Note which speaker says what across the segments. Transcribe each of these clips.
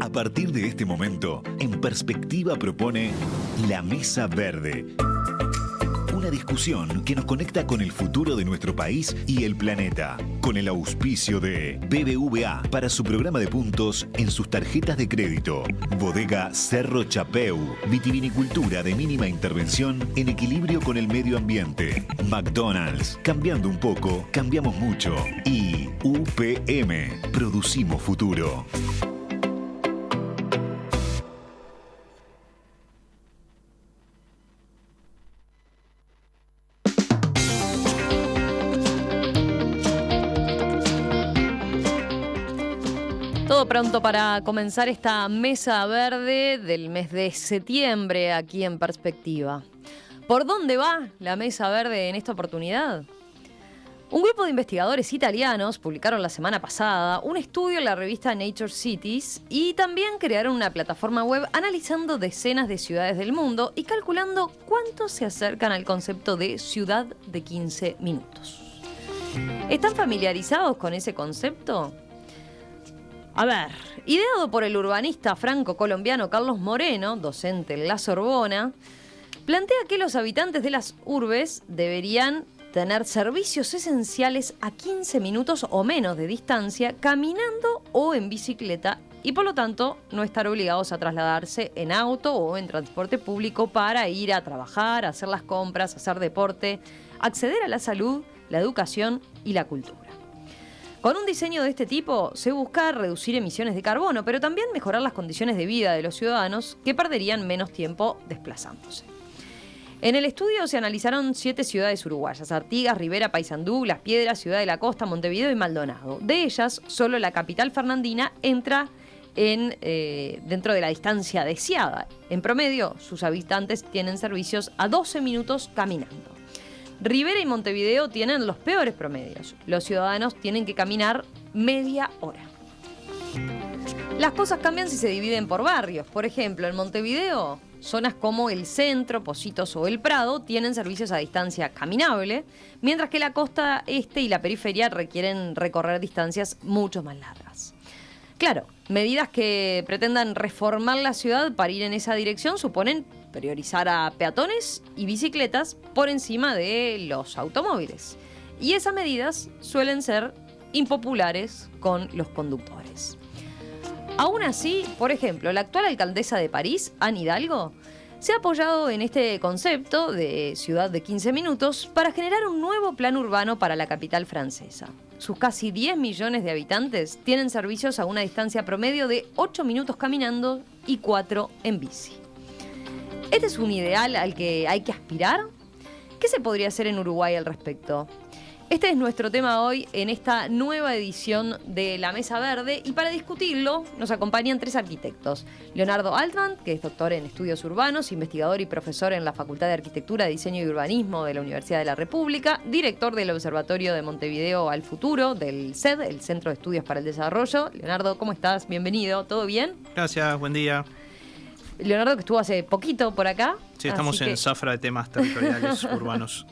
Speaker 1: A partir de este momento, En Perspectiva propone La Mesa Verde. Una discusión que nos conecta con el futuro de nuestro país y el planeta. Con el auspicio de BBVA para su programa de puntos en sus tarjetas de crédito. Bodega Cerro Chapeu. Vitivinicultura de mínima intervención en equilibrio con el medio ambiente. McDonald's. Cambiando un poco, cambiamos mucho. Y UPM. Producimos futuro.
Speaker 2: Todo pronto para comenzar esta mesa verde del mes de septiembre aquí en Perspectiva. ¿Por dónde va la mesa verde en esta oportunidad? Un grupo de investigadores italianos publicaron la semana pasada un estudio en la revista Nature Cities y también crearon una plataforma web analizando decenas de ciudades del mundo y calculando cuánto se acercan al concepto de ciudad de 15 minutos. ¿Están familiarizados con ese concepto? A ver, ideado por el urbanista franco-colombiano Carlos Moreno, docente en la Sorbona, plantea que los habitantes de las urbes deberían tener servicios esenciales a 15 minutos o menos de distancia caminando o en bicicleta y por lo tanto no estar obligados a trasladarse en auto o en transporte público para ir a trabajar, hacer las compras, hacer deporte, acceder a la salud, la educación y la cultura. Con un diseño de este tipo se busca reducir emisiones de carbono, pero también mejorar las condiciones de vida de los ciudadanos que perderían menos tiempo desplazándose. En el estudio se analizaron 7 ciudades uruguayas: Artigas, Rivera, Paysandú, Las Piedras, Ciudad de la Costa, Montevideo y Maldonado. De ellas, solo la capital fernandina entra dentro de la distancia deseada. En promedio, sus habitantes tienen servicios a 12 minutos caminando. Rivera y Montevideo tienen los peores promedios. Los ciudadanos tienen que caminar media hora. Las cosas cambian si se dividen por barrios. Por ejemplo, en Montevideo, zonas como el Centro, Pocitos o el Prado tienen servicios a distancia caminable, mientras que la costa este y la periferia requieren recorrer distancias mucho más largas. Claro, medidas que pretendan reformar la ciudad para ir en esa dirección suponen priorizar a peatones y bicicletas por encima de los automóviles. Y esas medidas suelen ser impopulares con los conductores. Aún así, por ejemplo, la actual alcaldesa de París, Anne Hidalgo, se ha apoyado en este concepto de ciudad de 15 minutos para generar un nuevo plan urbano para la capital francesa. Sus casi 10 millones de habitantes tienen servicios a una distancia promedio de 8 minutos caminando y 4 en bici. ¿Este es un ideal al que hay que aspirar? ¿Qué se podría hacer en Uruguay al respecto? Este es nuestro tema hoy en esta nueva edición de La Mesa Verde y para discutirlo nos acompañan 3 arquitectos. Leonardo Altman, que es doctor en estudios urbanos, investigador y profesor en la Facultad de Arquitectura, Diseño y Urbanismo de la Universidad de la República, director del Observatorio de Montevideo al Futuro, del CED, el Centro de Estudios para el Desarrollo. Leonardo, ¿cómo estás? Bienvenido, ¿todo bien?
Speaker 3: Gracias, buen día.
Speaker 2: Leonardo, que estuvo hace poquito por acá.
Speaker 3: Sí, estamos en zafra de temas territoriales urbanos.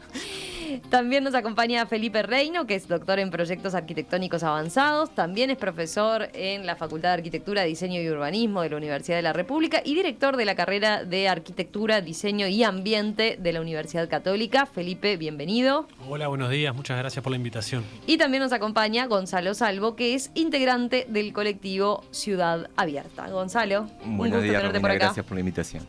Speaker 2: También nos acompaña Felipe Reino, que es doctor en proyectos arquitectónicos avanzados. También es profesor en la Facultad de Arquitectura, Diseño y Urbanismo de la Universidad de la República y director de la carrera de Arquitectura, Diseño y Ambiente de la Universidad Católica. Felipe, bienvenido.
Speaker 4: Hola, buenos días. Muchas gracias por la invitación.
Speaker 2: Y también nos acompaña Gonzalo Salvo, que es integrante del colectivo Ciudad Abierta. Gonzalo, un gusto tenerte por acá.
Speaker 5: Gracias por la invitación.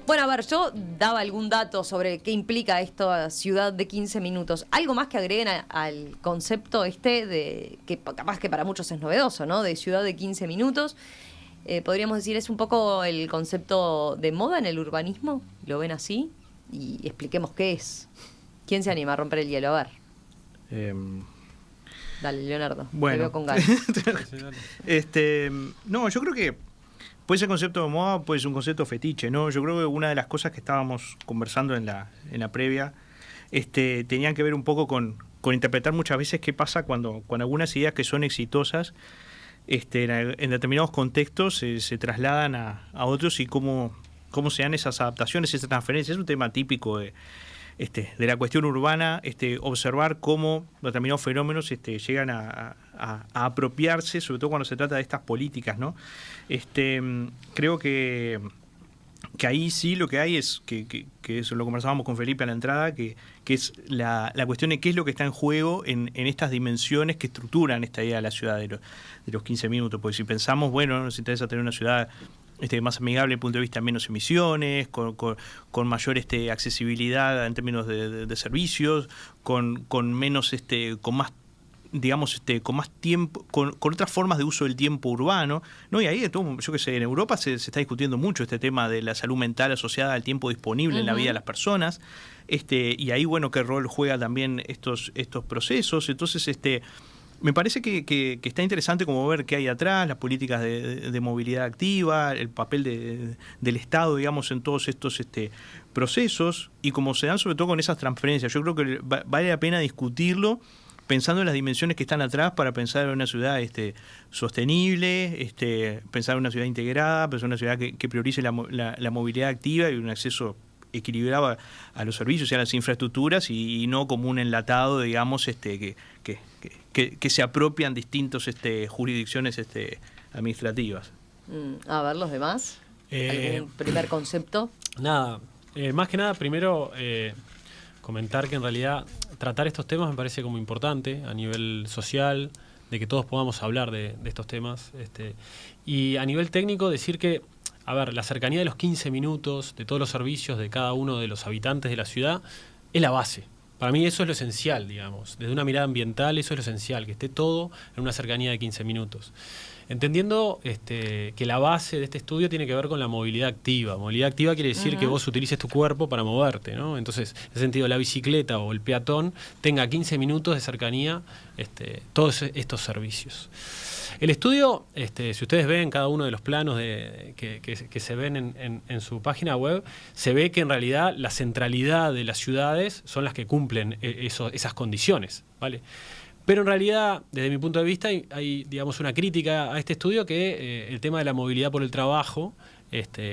Speaker 2: Bueno, a ver, yo daba algún dato sobre qué implica esto, ciudad de 15 minutos. ¿Algo más que agreguen al concepto de que capaz que para muchos es novedoso, ¿no? De ciudad de 15 minutos. Podríamos decir, es un poco el concepto de moda en el urbanismo. ¿Lo ven así? Y expliquemos qué es. ¿Quién se anima a romper el hielo? A ver. Dale, Leonardo.
Speaker 3: Bueno.
Speaker 2: Te veo con ganas.
Speaker 3: No, yo creo que puede ser concepto de moda, puede ser un concepto fetiche, ¿no? Yo creo que una de las cosas que estábamos conversando en la previa tenían que ver un poco con interpretar muchas veces qué pasa cuando algunas ideas que son exitosas en determinados contextos se trasladan a otros y cómo se dan esas adaptaciones, esas transferencias. Es un tema típico de la cuestión urbana, observar cómo determinados fenómenos llegan a apropiarse, sobre todo cuando se trata de estas políticas, ¿no? Creo que ahí sí lo que hay es, que eso lo conversábamos con Felipe a la entrada, que es la cuestión de qué es lo que está en juego en estas dimensiones que estructuran esta idea de la ciudad de los 15 minutos. Porque si pensamos, bueno, nos interesa tener una ciudad más amigable desde el punto de vista de menos emisiones, con mayor accesibilidad en términos de servicios, con menos, con más, digamos, con más tiempo, con otras formas de uso del tiempo urbano, ¿no? Y ahí, yo qué sé, en Europa se está discutiendo mucho este tema de la salud mental asociada al tiempo disponible en la vida de las personas, y ahí, bueno, qué rol juega también estos procesos. Entonces, me parece que está interesante como ver qué hay atrás, las políticas de movilidad activa, el papel del Estado, digamos, en todos estos procesos, y cómo se dan sobre todo con esas transferencias. Yo creo que vale la pena discutirlo pensando en las dimensiones que están atrás para pensar en una ciudad sostenible, pensar en una ciudad integrada, pensar en una ciudad que priorice la movilidad activa y un acceso equilibrado a los servicios y a las infraestructuras, y no como un enlatado, digamos, que se apropian distintas jurisdicciones administrativas.
Speaker 2: A ver, los demás. ¿Algún primer concepto?
Speaker 4: Nada, más que nada, primero comentar que en realidad tratar estos temas me parece como importante a nivel social, de que todos podamos hablar de estos temas. Y a nivel técnico decir que, a ver, la cercanía de los 15 minutos, de todos los servicios de cada uno de los habitantes de la ciudad, es la base. Para mí eso es lo esencial, digamos. Desde una mirada ambiental eso es lo esencial, que esté todo en una cercanía de 15 minutos. Entendiendo que la base de este estudio tiene que ver con la movilidad activa. Movilidad activa quiere decir que vos utilices tu cuerpo para moverte, ¿no? Entonces, en ese sentido, la bicicleta o el peatón tenga 15 minutos de cercanía todos estos servicios. El estudio, si ustedes ven cada uno de los planos que se ven en su página web, se ve que en realidad la centralidad de las ciudades son las que cumplen esas condiciones, ¿vale? Pero en realidad, desde mi punto de vista, hay digamos, una crítica a este estudio que el tema de la movilidad por el trabajo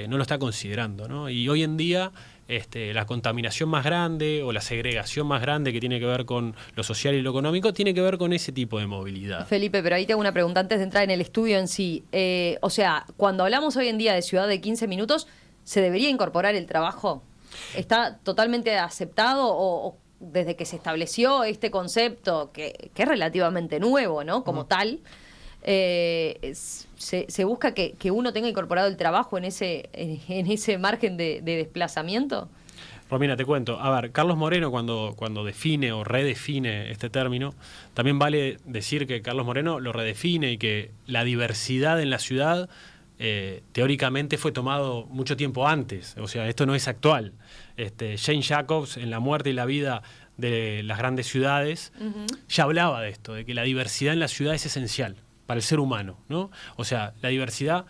Speaker 4: no lo está considerando, ¿no? Y hoy en día la contaminación más grande o la segregación más grande que tiene que ver con lo social y lo económico tiene que ver con ese tipo de movilidad.
Speaker 2: Felipe, pero ahí te hago una pregunta antes de entrar en el estudio en sí. O sea, cuando hablamos hoy en día de ciudad de 15 minutos, ¿se debería incorporar el trabajo? ¿Está totalmente aceptado o desde que se estableció este concepto, que es relativamente nuevo, ¿no? Como tal, se busca que uno tenga incorporado el trabajo en ese margen de desplazamiento?
Speaker 4: Romina, te cuento. A ver, Carlos Moreno cuando define o redefine este término, también vale decir que Carlos Moreno lo redefine y que la diversidad en la ciudad teóricamente fue tomado mucho tiempo antes. O sea, esto no es actual. Jane Jacobs, en La muerte y la vida de las grandes ciudades, ya hablaba de esto, de que la diversidad en la ciudad es esencial para el ser humano, ¿no? O sea, la diversidad,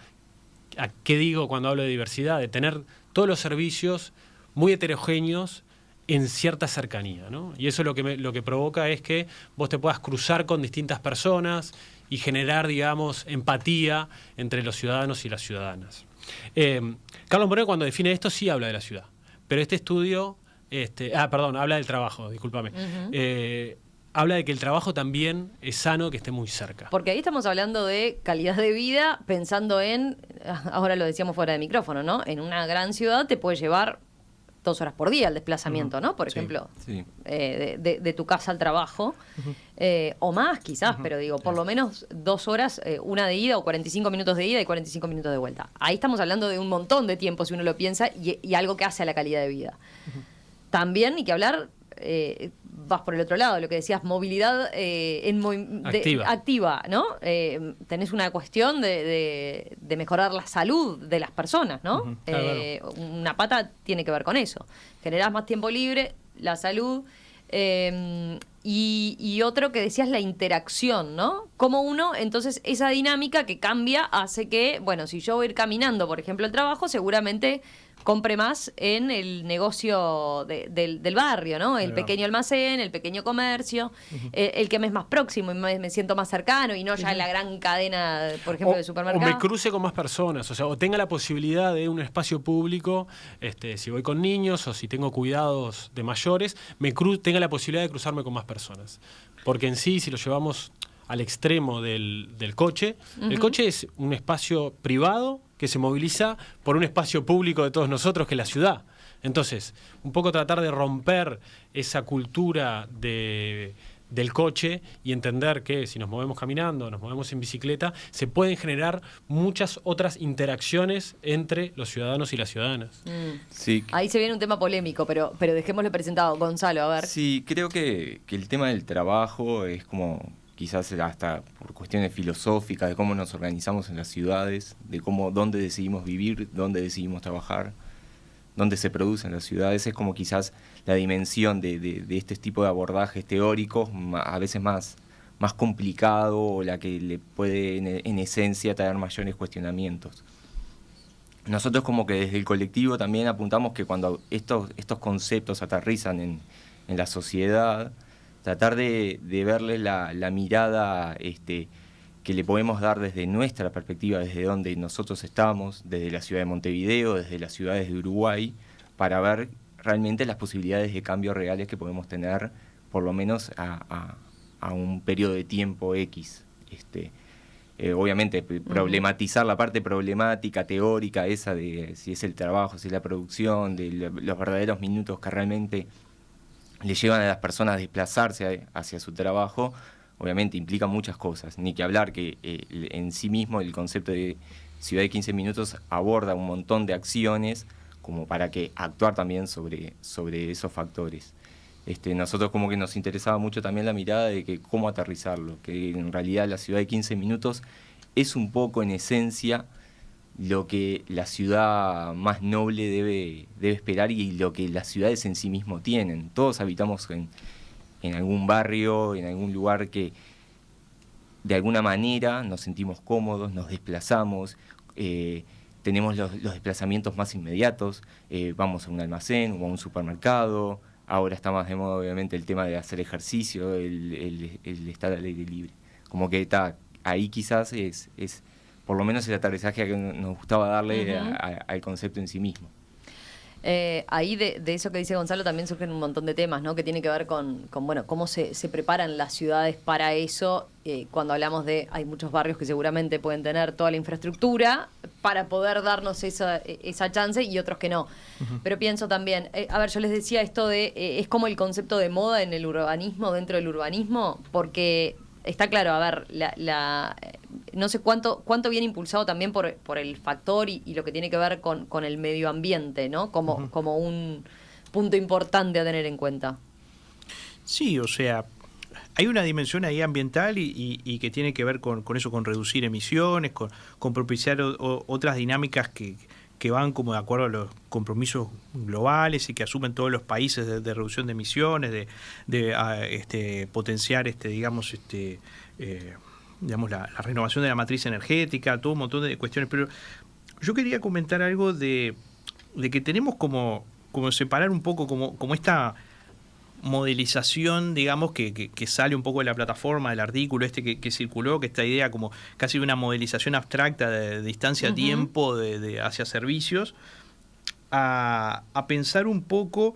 Speaker 4: ¿a qué digo cuando hablo de diversidad? De tener todos los servicios muy heterogéneos en cierta cercanía, ¿no? Y eso lo que provoca es que vos te puedas cruzar con distintas personas y generar, digamos, empatía entre los ciudadanos y las ciudadanas. Carlos Moreno, cuando define esto, sí habla de la ciudad, pero este estudio... habla del trabajo, discúlpame. Habla de que el trabajo también es sano, que esté muy cerca.
Speaker 2: Porque ahí estamos hablando de calidad de vida, pensando ahora lo decíamos fuera de micrófono, ¿no? En una gran ciudad te puede llevar 2 horas por día el desplazamiento, ¿no? Por ejemplo, sí. De tu casa al trabajo, o más quizás, pero digo, por lo menos 2 horas, una de ida o 45 minutos de ida y 45 minutos de vuelta. Ahí estamos hablando de un montón de tiempo, si uno lo piensa, y algo que hace a la calidad de vida. También hay que hablar, vas por el otro lado, lo que decías, movilidad activa, ¿no? Tenés una cuestión de mejorar la salud de las personas, ¿no? Claro. Una pata tiene que ver con eso. Generás más tiempo libre, la salud, y otro que decías, la interacción, ¿no? Como uno, entonces, esa dinámica que cambia hace que, bueno, si yo voy a ir caminando, por ejemplo, al trabajo, seguramente compre más en el negocio del barrio, ¿no? El pequeño almacén, el pequeño comercio, el que me es más próximo y me siento más cercano y no ya la gran cadena, por ejemplo, de supermercados.
Speaker 4: O me cruce con más personas, o sea, o tenga la posibilidad de un espacio público, si voy con niños o si tengo cuidados de mayores, tenga la posibilidad de cruzarme con más personas. Porque en sí, si lo llevamos al extremo del coche, el coche es un espacio privado que se moviliza por un espacio público de todos nosotros, que es la ciudad. Entonces, un poco tratar de romper esa cultura del coche y entender que si nos movemos caminando, nos movemos en bicicleta, se pueden generar muchas otras interacciones entre los ciudadanos y las ciudadanas.
Speaker 5: Sí.
Speaker 2: Ahí se viene un tema polémico, pero dejémosle presentado. Gonzalo, a ver.
Speaker 5: Sí, creo que el tema del trabajo es como quizás hasta por cuestiones filosóficas de cómo nos organizamos en las ciudades, de dónde decidimos vivir, dónde decidimos trabajar, dónde se producen las ciudades. Es como quizás la dimensión de este tipo de abordajes teóricos a veces más complicado, o la que le puede en esencia traer mayores cuestionamientos. Nosotros como que desde el colectivo también apuntamos que cuando estos conceptos aterrizan en la sociedad, tratar de verles la mirada que le podemos dar desde nuestra perspectiva, desde donde nosotros estamos, desde la ciudad de Montevideo, desde las ciudades de Uruguay, para ver realmente las posibilidades de cambio reales que podemos tener, por lo menos a un periodo de tiempo X. Obviamente, problematizar la parte problemática, teórica, esa de si es el trabajo, si es la producción, de los verdaderos minutos que realmente le llevan a las personas a desplazarse hacia su trabajo, obviamente implica muchas cosas. Ni que hablar que en sí mismo el concepto de ciudad de 15 minutos aborda un montón de acciones como para que actuar también sobre esos factores. Nosotros como que nos interesaba mucho también la mirada de que cómo aterrizarlo, que en realidad la ciudad de 15 minutos es un poco en esencia lo que la ciudad más noble debe esperar y lo que las ciudades en sí mismo tienen. Todos habitamos en algún barrio, en algún lugar que de alguna manera nos sentimos cómodos, nos desplazamos, tenemos los desplazamientos más inmediatos, vamos a un almacén o a un supermercado. Ahora está más de moda obviamente el tema de hacer ejercicio, el estar al aire libre. Como que está ahí quizás es por lo menos el aterrizaje que nos gustaba darle al concepto en sí mismo.
Speaker 2: Ahí de eso que dice Gonzalo también surgen un montón de temas, ¿no? Que tiene que ver con bueno, cómo se preparan las ciudades para eso. Cuando hablamos hay muchos barrios que seguramente pueden tener toda la infraestructura para poder darnos esa chance y otros que no. Pero pienso también, a ver, yo les decía esto es como el concepto de moda en el urbanismo, dentro del urbanismo, porque está claro, a ver, no sé cuánto viene impulsado también por el factor y lo que tiene que ver con el medio ambiente, ¿no? Como un punto importante a tener en cuenta.
Speaker 3: Sí, o sea, hay una dimensión ahí ambiental y que tiene que ver con eso, con reducir emisiones, con propiciar otras dinámicas que van como de acuerdo a los compromisos globales y que asumen todos los países de reducción de emisiones, de potenciar digamos la renovación de la matriz energética, todo un montón de cuestiones. Pero yo quería comentar algo de que tenemos como separar un poco como esta modelización, digamos, que sale un poco de la plataforma del artículo que circuló, que esta idea como casi de una modelización abstracta de distancia-tiempo hacia servicios, a pensar un poco,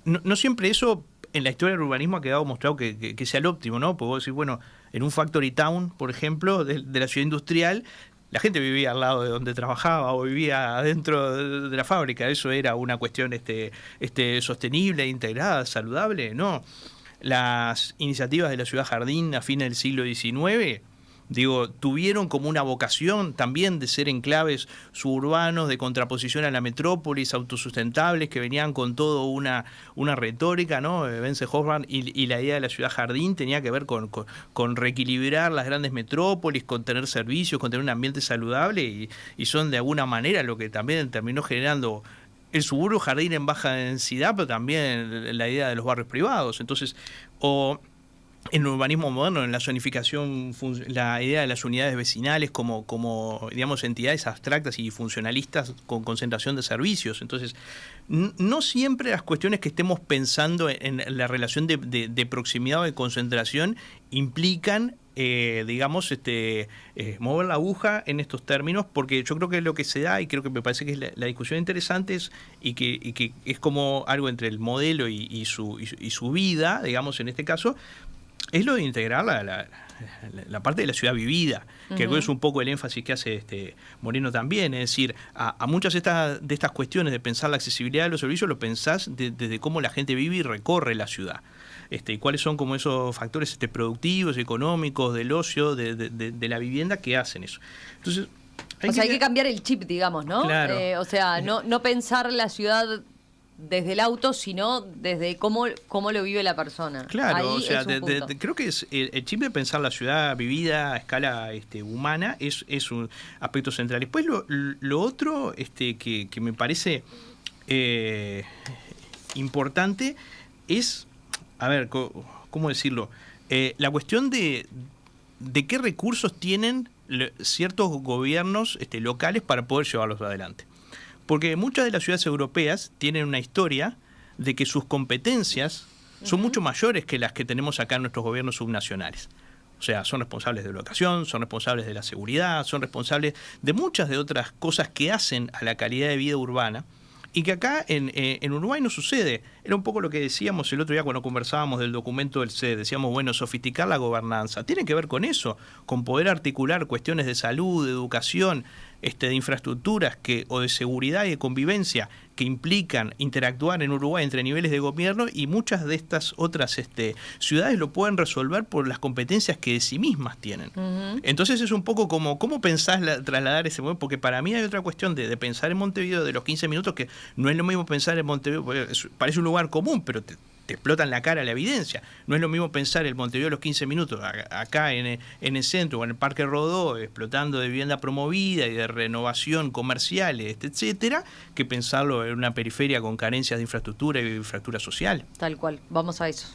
Speaker 3: no siempre eso en la historia del urbanismo ha quedado mostrado que sea el óptimo, ¿no? Porque vos decís, bueno, en un factory town, por ejemplo, de la ciudad industrial, la gente vivía al lado de donde trabajaba o vivía adentro de la fábrica. Eso era una cuestión sostenible, integrada, saludable. No. Las iniciativas de la Ciudad Jardín a fines del siglo XIX, tuvieron como una vocación también de ser enclaves suburbanos, de contraposición a la metrópolis, autosustentables, que venían con toda una retórica, ¿no? Vence Hoffman y la idea de la Ciudad Jardín tenía que ver con reequilibrar las grandes metrópolis, con tener servicios, con tener un ambiente saludable y son de alguna manera lo que también terminó generando el suburbio jardín en baja densidad, pero también la idea de los barrios privados. Entonces, en el urbanismo moderno, en la zonificación, la idea de las unidades vecinales como digamos, entidades abstractas y funcionalistas con concentración de servicios. Entonces, no siempre las cuestiones que estemos pensando en la relación de proximidad o de concentración implican mover la aguja en estos términos, porque yo creo que lo que se da, y creo que me parece que es la discusión interesante, y que es como algo entre el modelo y su vida, digamos, en este caso, es lo de integrar la parte de la ciudad vivida, que creo que es un poco el énfasis que hace Moreno también, es decir, a muchas de estas cuestiones de pensar la accesibilidad de los servicios lo pensás desde cómo la gente vive y recorre la ciudad. Y cuáles son como esos factores productivos, económicos, del ocio, de la vivienda que hacen eso. Entonces,
Speaker 2: hay que cambiar el chip, digamos, ¿no?
Speaker 3: Claro.
Speaker 2: No pensar la ciudad desde el auto, sino desde cómo lo vive la persona.
Speaker 3: Claro,
Speaker 2: ahí
Speaker 3: creo que es el chip de pensar la ciudad vivida a escala humana es un aspecto central. Después lo otro que me parece importante es, a ver, ¿cómo decirlo? La cuestión de qué recursos tienen ciertos gobiernos locales para poder llevarlos adelante. Porque muchas de las ciudades europeas tienen una historia de que sus competencias son mucho mayores que las que tenemos acá en nuestros gobiernos subnacionales. O sea, son responsables de la educación, son responsables de la seguridad, son responsables de muchas de otras cosas que hacen a la calidad de vida urbana, y que acá en Uruguay no sucede. Era un poco lo que decíamos el otro día cuando conversábamos del documento del CED. Decíamos, bueno, sofisticar la gobernanza. Tiene que ver con eso, con poder articular cuestiones de salud, de educación, de infraestructuras o de seguridad y de convivencia que implican interactuar en Uruguay entre niveles de gobierno, y muchas de estas otras ciudades lo pueden resolver por las competencias que de sí mismas tienen. Entonces es un poco como cómo pensás trasladar ese momento, porque para mí hay otra cuestión de pensar en Montevideo de los 15 minutos, que no es lo mismo pensar en Montevideo, porque parece un lugar común, pero te explota en la cara la evidencia. No es lo mismo pensar el Montevideo de los 15 minutos acá en el centro o en el Parque Rodó, explotando de vivienda promovida y de renovación comercial, etcétera, que pensarlo en una periferia con carencias de infraestructura y de infraestructura social.
Speaker 2: Tal cual, vamos a eso.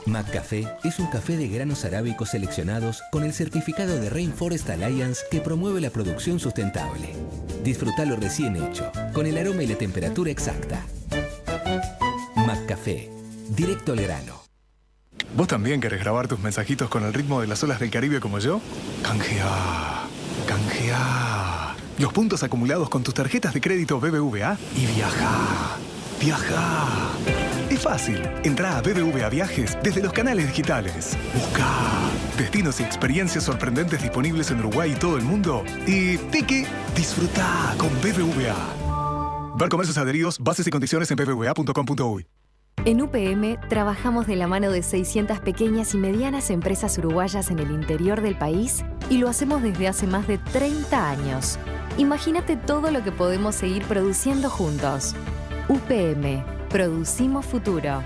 Speaker 6: McCafé es un café de granos arábicos seleccionados con el certificado de Rainforest Alliance que promueve la producción sustentable. Disfrutalo recién hecho, con el aroma y la temperatura exacta. McCafé, directo al grano.
Speaker 7: ¿Vos también querés grabar tus mensajitos con el ritmo de las olas del Caribe como yo? Canjea, canjea los puntos acumulados con tus tarjetas de crédito BBVA y viaja, viaja. Es fácil. Entrá a BBVA Viajes desde los canales digitales. Busca destinos y experiencias sorprendentes disponibles en Uruguay y todo el mundo. Y tique, disfruta con BBVA. Ver comercios adheridos, bases y condiciones en bbva.com.uy.
Speaker 8: En UPM trabajamos de la mano de 600 pequeñas y medianas empresas uruguayas en el interior del país, y lo hacemos desde hace más de 30 años. Imagínate todo lo que podemos seguir produciendo juntos. UPM. Producimos futuro.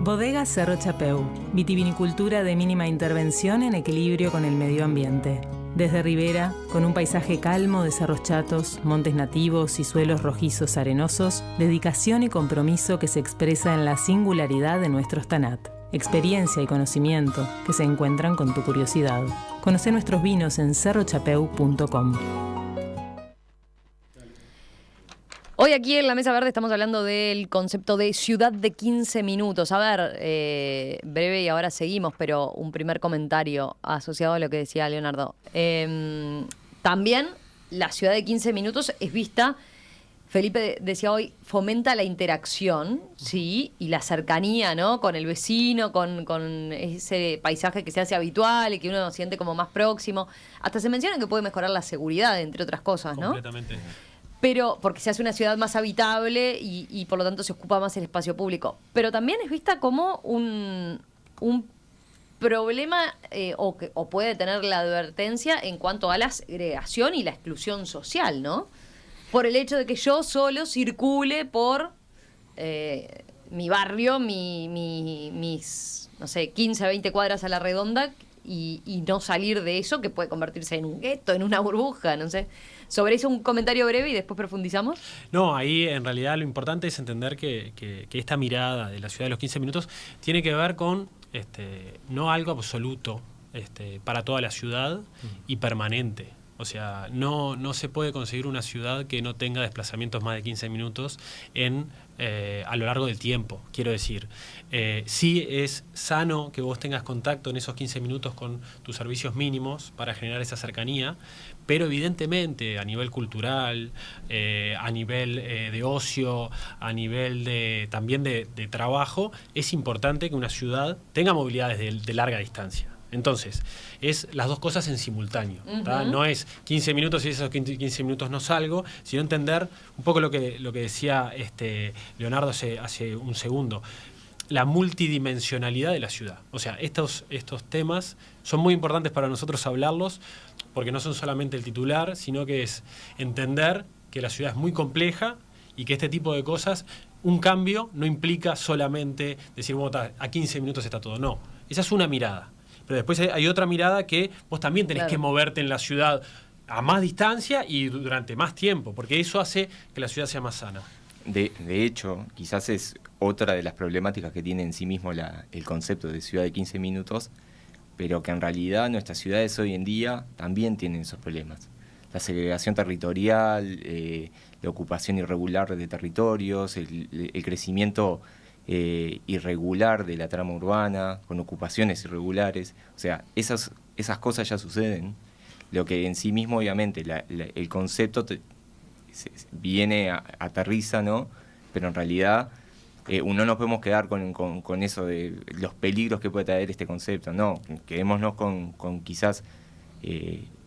Speaker 9: Bodega Cerro Chapeu. Vitivinicultura de mínima intervención en equilibrio con el medio ambiente. Desde Ribera, con un paisaje calmo de cerros chatos, montes nativos y suelos rojizos arenosos, dedicación y compromiso que se expresa en la singularidad de nuestros tanat. Experiencia y conocimiento que se encuentran con tu curiosidad. Conoce nuestros vinos en cerrochapeu.com.
Speaker 2: Hoy aquí en la Mesa Verde estamos hablando del concepto de ciudad de 15 minutos. A ver, breve y ahora seguimos, pero un primer comentario asociado a lo que decía Leonardo. También la ciudad de 15 minutos es vista, Felipe decía hoy, fomenta la interacción, ¿sí? Y la cercanía, ¿no? Con el vecino, con ese paisaje que se hace habitual y que uno siente como más próximo. Hasta se menciona que puede mejorar la seguridad, entre otras cosas, ¿no?
Speaker 4: Completamente.
Speaker 2: Pero porque se hace una ciudad más habitable y por lo tanto se ocupa más el espacio público. Pero también es vista como un problema o puede tener la advertencia en cuanto a la segregación y la exclusión social, ¿no? Por el hecho de que yo solo circule por mi barrio, mis, no sé, 15, 20 cuadras a la redonda y no salir de eso, que puede convertirse en un gueto, en una burbuja, no sé. Sobre eso un comentario breve y después profundizamos.
Speaker 4: No, ahí en realidad lo importante es entender que esta mirada de la ciudad de los 15 minutos tiene que ver con no algo absoluto para toda la ciudad y permanente. O sea, no se puede conseguir una ciudad que no tenga desplazamientos más de 15 minutos a lo largo del tiempo. Quiero decir, sí es sano que vos tengas contacto en esos 15 minutos con tus servicios mínimos para generar esa cercanía, pero evidentemente a nivel cultural, a nivel de ocio, a nivel también de trabajo, es importante que una ciudad tenga movilidades de larga distancia. Entonces, es las dos cosas en simultáneo. No es 15 minutos y esos 15 minutos no salgo, sino entender un poco lo que decía Leonardo hace un segundo, la multidimensionalidad de la ciudad. O sea, estos temas son muy importantes para nosotros hablarlos, porque no son solamente el titular, sino que es entender que la ciudad es muy compleja y que este tipo de cosas, un cambio no implica solamente decir, bueno, a 15 minutos está todo. No, esa es una mirada. Pero después hay otra mirada que vos también tenés que moverte en la ciudad a más distancia y durante más tiempo, porque eso hace que la ciudad sea más sana.
Speaker 5: De hecho, quizás es otra de las problemáticas que tiene en sí mismo el concepto de ciudad de 15 minutos, pero que en realidad nuestras ciudades hoy en día también tienen esos problemas. La segregación territorial, la ocupación irregular de territorios, el crecimiento irregular de la trama urbana, con ocupaciones irregulares. O sea, esas cosas ya suceden. Lo que en sí mismo, obviamente, el concepto aterriza, ¿no? Pero en realidad no nos podemos quedar con eso de los peligros que puede traer este concepto. No, quedémonos con quizás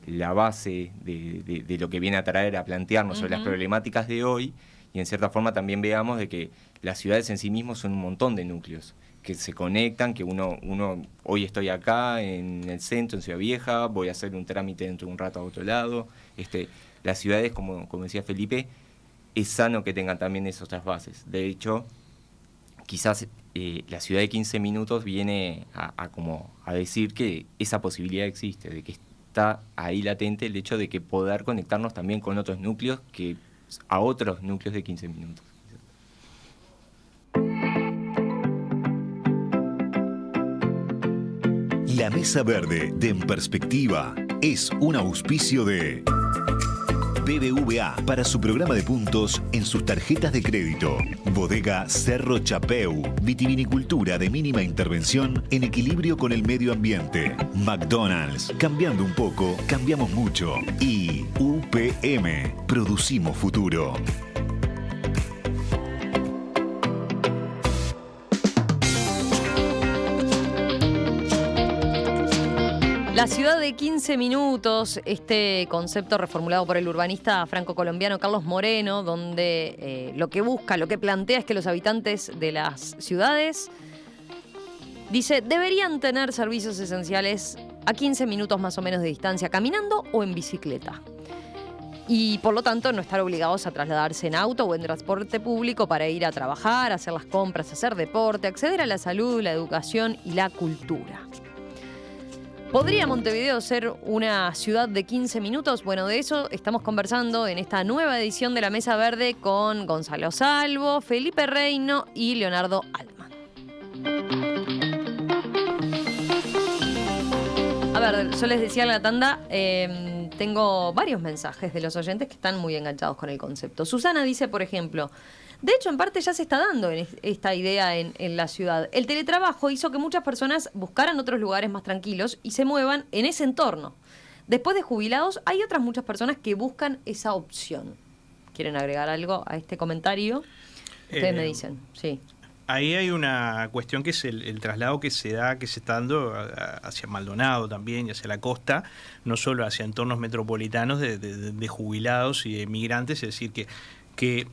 Speaker 5: la base de lo que viene a traer, a plantearnos sobre las problemáticas de hoy, y en cierta forma también veamos de que las ciudades en sí mismas son un montón de núcleos que se conectan, que uno hoy estoy acá en el centro, en Ciudad Vieja, voy a hacer un trámite dentro de un rato a otro lado. Las ciudades, como decía Felipe, es sano que tengan también esas otras bases. De hecho, quizás la ciudad de 15 minutos viene a decir que esa posibilidad existe, de que está ahí latente el hecho de que poder conectarnos también con otros núcleos, a otros núcleos de 15 minutos.
Speaker 1: La Mesa Verde de En Perspectiva es un auspicio de BBVA para su programa de puntos en sus tarjetas de crédito. Bodega Cerro Chapeu, vitivinicultura de mínima intervención en equilibrio con el medio ambiente. McDonald's, cambiando un poco, cambiamos mucho. Y UPM, producimos futuro.
Speaker 2: La ciudad de 15 minutos, este concepto reformulado por el urbanista franco-colombiano Carlos Moreno, donde lo que busca, lo que plantea es que los habitantes de las ciudades, dice, deberían tener servicios esenciales a 15 minutos más o menos de distancia, caminando o en bicicleta. Y por lo tanto no estar obligados a trasladarse en auto o en transporte público para ir a trabajar, hacer las compras, hacer deporte, acceder a la salud, la educación y la cultura. ¿Podría Montevideo ser una ciudad de 15 minutos? Bueno, de eso estamos conversando en esta nueva edición de La Mesa Verde con Gonzalo Salvo, Felipe Reino y Leonardo Altman. A ver, yo les decía en la tanda, tengo varios mensajes de los oyentes que están muy enganchados con el concepto. Susana dice, por ejemplo, de hecho, en parte ya se está dando esta idea en la ciudad. El teletrabajo hizo que muchas personas buscaran otros lugares más tranquilos y se muevan en ese entorno. Después de jubilados, hay otras muchas personas que buscan esa opción. ¿Quieren agregar algo a este comentario? Ustedes me dicen, sí.
Speaker 3: Ahí hay una cuestión que es el traslado que se está dando hacia Maldonado también y hacia la costa, no solo hacia entornos metropolitanos de jubilados y de migrantes, es decir, que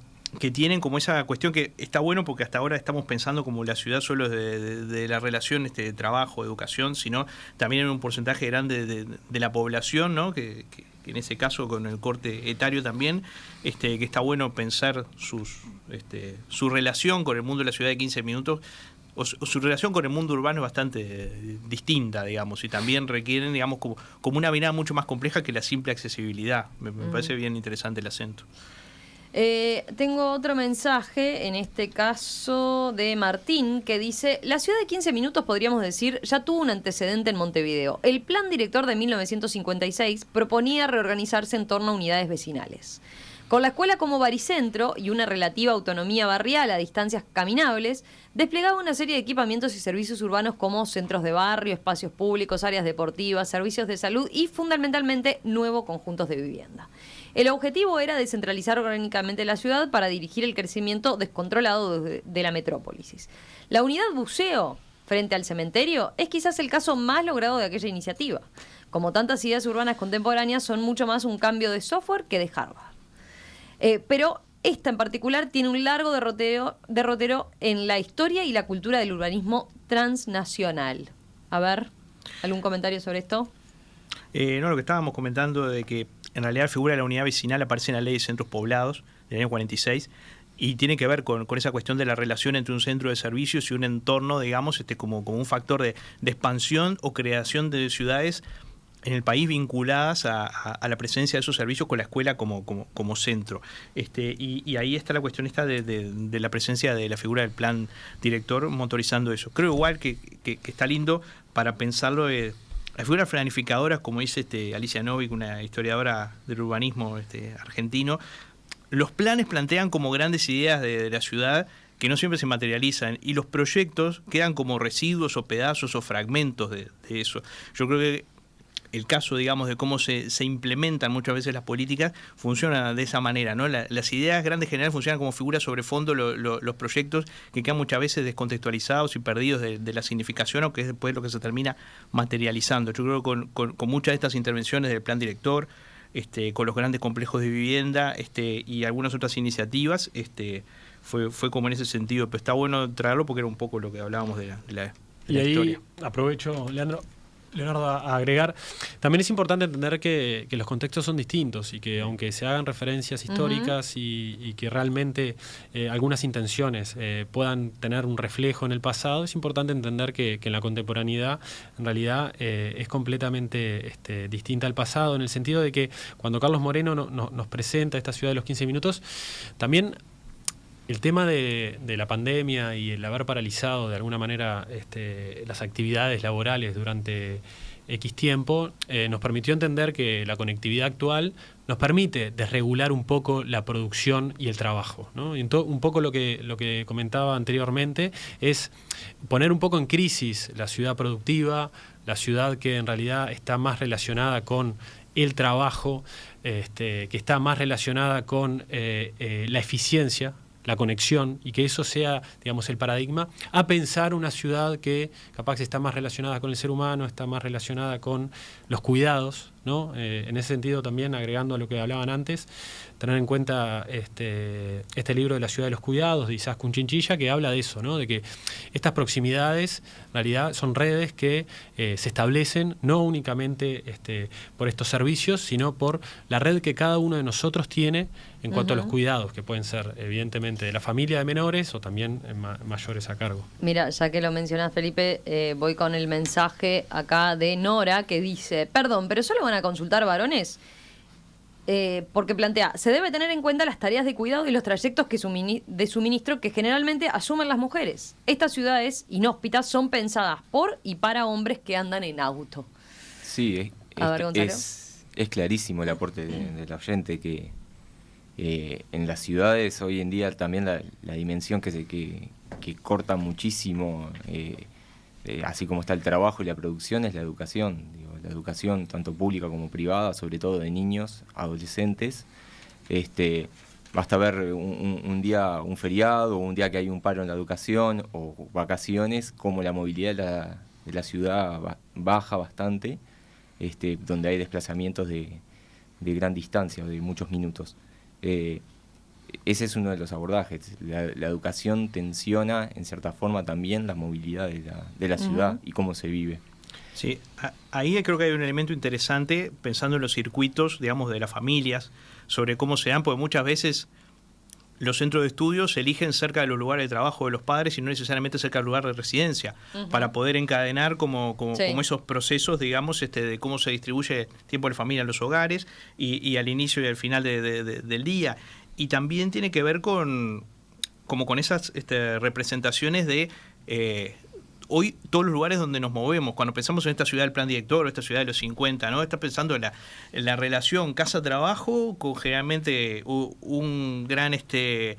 Speaker 3: tienen como esa cuestión que está bueno porque hasta ahora estamos pensando como la ciudad solo de la relación de trabajo, educación, sino también en un porcentaje grande de la población, ¿no? Que en ese caso con el corte etario también, que está bueno pensar su relación con el mundo de la ciudad de 15 minutos o su relación con el mundo urbano es bastante distinta, digamos, y también requieren, digamos, como una mirada mucho más compleja que la simple accesibilidad. Me parece bien interesante el acento.
Speaker 2: Tengo otro mensaje, en este caso de Martín, que dice: la ciudad de 15 minutos, podríamos decir, ya tuvo un antecedente en Montevideo. El plan director de 1956 proponía reorganizarse en torno a unidades vecinales. Con la escuela como baricentro y una relativa autonomía barrial a distancias caminables, desplegaba una serie de equipamientos y servicios urbanos como centros de barrio, espacios públicos, áreas deportivas, servicios de salud y, fundamentalmente, nuevos conjuntos de vivienda. El objetivo era descentralizar orgánicamente la ciudad para dirigir el crecimiento descontrolado de la metrópolis. La unidad buceo, frente al cementerio, es quizás el caso más logrado de aquella iniciativa. Como tantas ideas urbanas contemporáneas, son mucho más un cambio de software que de hardware. Pero esta en particular tiene un largo derrotero en la historia y la cultura del urbanismo transnacional. A ver, ¿algún comentario sobre esto?
Speaker 3: No, lo que estábamos comentando de que en realidad la figura de la unidad vecinal aparece en la Ley de Centros Poblados del año 46 y tiene que ver con esa cuestión de la relación entre un centro de servicios y un entorno, digamos, como un factor de expansión o creación de ciudades en el país vinculadas a la presencia de esos servicios con la escuela como centro. Y ahí está la cuestión de la presencia de la figura del plan director motorizando eso. Creo igual que está lindo para pensarlo. La figura planificadora, como dice Alicia Novik, una historiadora del urbanismo argentino, los planes plantean como grandes ideas de la ciudad que no siempre se materializan, y los proyectos quedan como residuos o pedazos o fragmentos de eso. Yo creo que el caso, digamos, de cómo se implementan muchas veces las políticas funciona de esa manera, ¿no? Las ideas grandes generales funcionan como figuras sobre fondo, los proyectos que quedan muchas veces descontextualizados y perdidos de la significación, o que es después lo que se termina materializando. Yo creo que con muchas de estas intervenciones del plan director, con los grandes complejos de vivienda y algunas otras iniciativas, fue como en ese sentido, pero está bueno traerlo porque era un poco lo que hablábamos de la historia.
Speaker 4: Y ahí aprovecho, Leonardo, a agregar, también es importante entender que los contextos son distintos y que aunque se hagan referencias históricas y que realmente algunas intenciones puedan tener un reflejo en el pasado, es importante entender que en la contemporaneidad en realidad es completamente distinta al pasado, en el sentido de que cuando Carlos Moreno nos presenta esta ciudad de los 15 minutos, también el tema de la pandemia y el haber paralizado de alguna manera las actividades laborales durante X tiempo nos permitió entender que la conectividad actual nos permite desregular un poco la producción y el trabajo, ¿no? Y un poco lo que comentaba anteriormente es poner un poco en crisis la ciudad productiva, la ciudad que en realidad está más relacionada con el trabajo, que está más relacionada con la eficiencia, la conexión, y que eso sea, digamos, el paradigma, a pensar una ciudad que capaz está más relacionada con el ser humano, está más relacionada con los cuidados, ¿no? En ese sentido también, agregando a lo que hablaban antes, tener en cuenta este libro de la ciudad de los cuidados de Izaskun Chinchilla, que habla de eso, ¿no? De que estas proximidades en realidad son redes que se establecen no únicamente por estos servicios, sino por la red que cada uno de nosotros tiene en cuanto a los cuidados, que pueden ser evidentemente de la familia de menores o también mayores a cargo.
Speaker 2: Mira, ya que lo mencionás, Felipe, voy con el mensaje acá de Nora, que dice: perdón, pero solo van a consultar varones, porque plantea: se debe tener en cuenta las tareas de cuidado y los trayectos de suministro que generalmente asumen las mujeres. Estas ciudades inhóspitas son pensadas por y para hombres que andan en auto.
Speaker 5: Sí, es clarísimo el aporte del oyente, que en las ciudades hoy en día también la dimensión que corta muchísimo, así como está el trabajo y la producción, es la educación. La educación tanto pública como privada, sobre todo de niños, adolescentes. Basta ver un día, un feriado, o un día que hay un paro en la educación o vacaciones, como la movilidad de la ciudad baja bastante, donde hay desplazamientos de gran distancia, de muchos minutos. Ese es uno de los abordajes. La educación tensiona en cierta forma también la movilidad de la ciudad y cómo se vive.
Speaker 3: Sí, ahí creo que hay un elemento interesante pensando en los circuitos, digamos, de las familias, sobre cómo se dan, porque muchas veces los centros de estudios se eligen cerca de los lugares de trabajo de los padres y no necesariamente cerca del lugar de residencia, para poder encadenar como esos procesos, digamos, de cómo se distribuye tiempo de familia en los hogares y al inicio y al final del día. Y también tiene que ver con esas representaciones de... hoy todos los lugares donde nos movemos, cuando pensamos en esta ciudad del plan director o esta ciudad de los 50, ¿no? Está pensando en la relación casa-trabajo con generalmente un gran de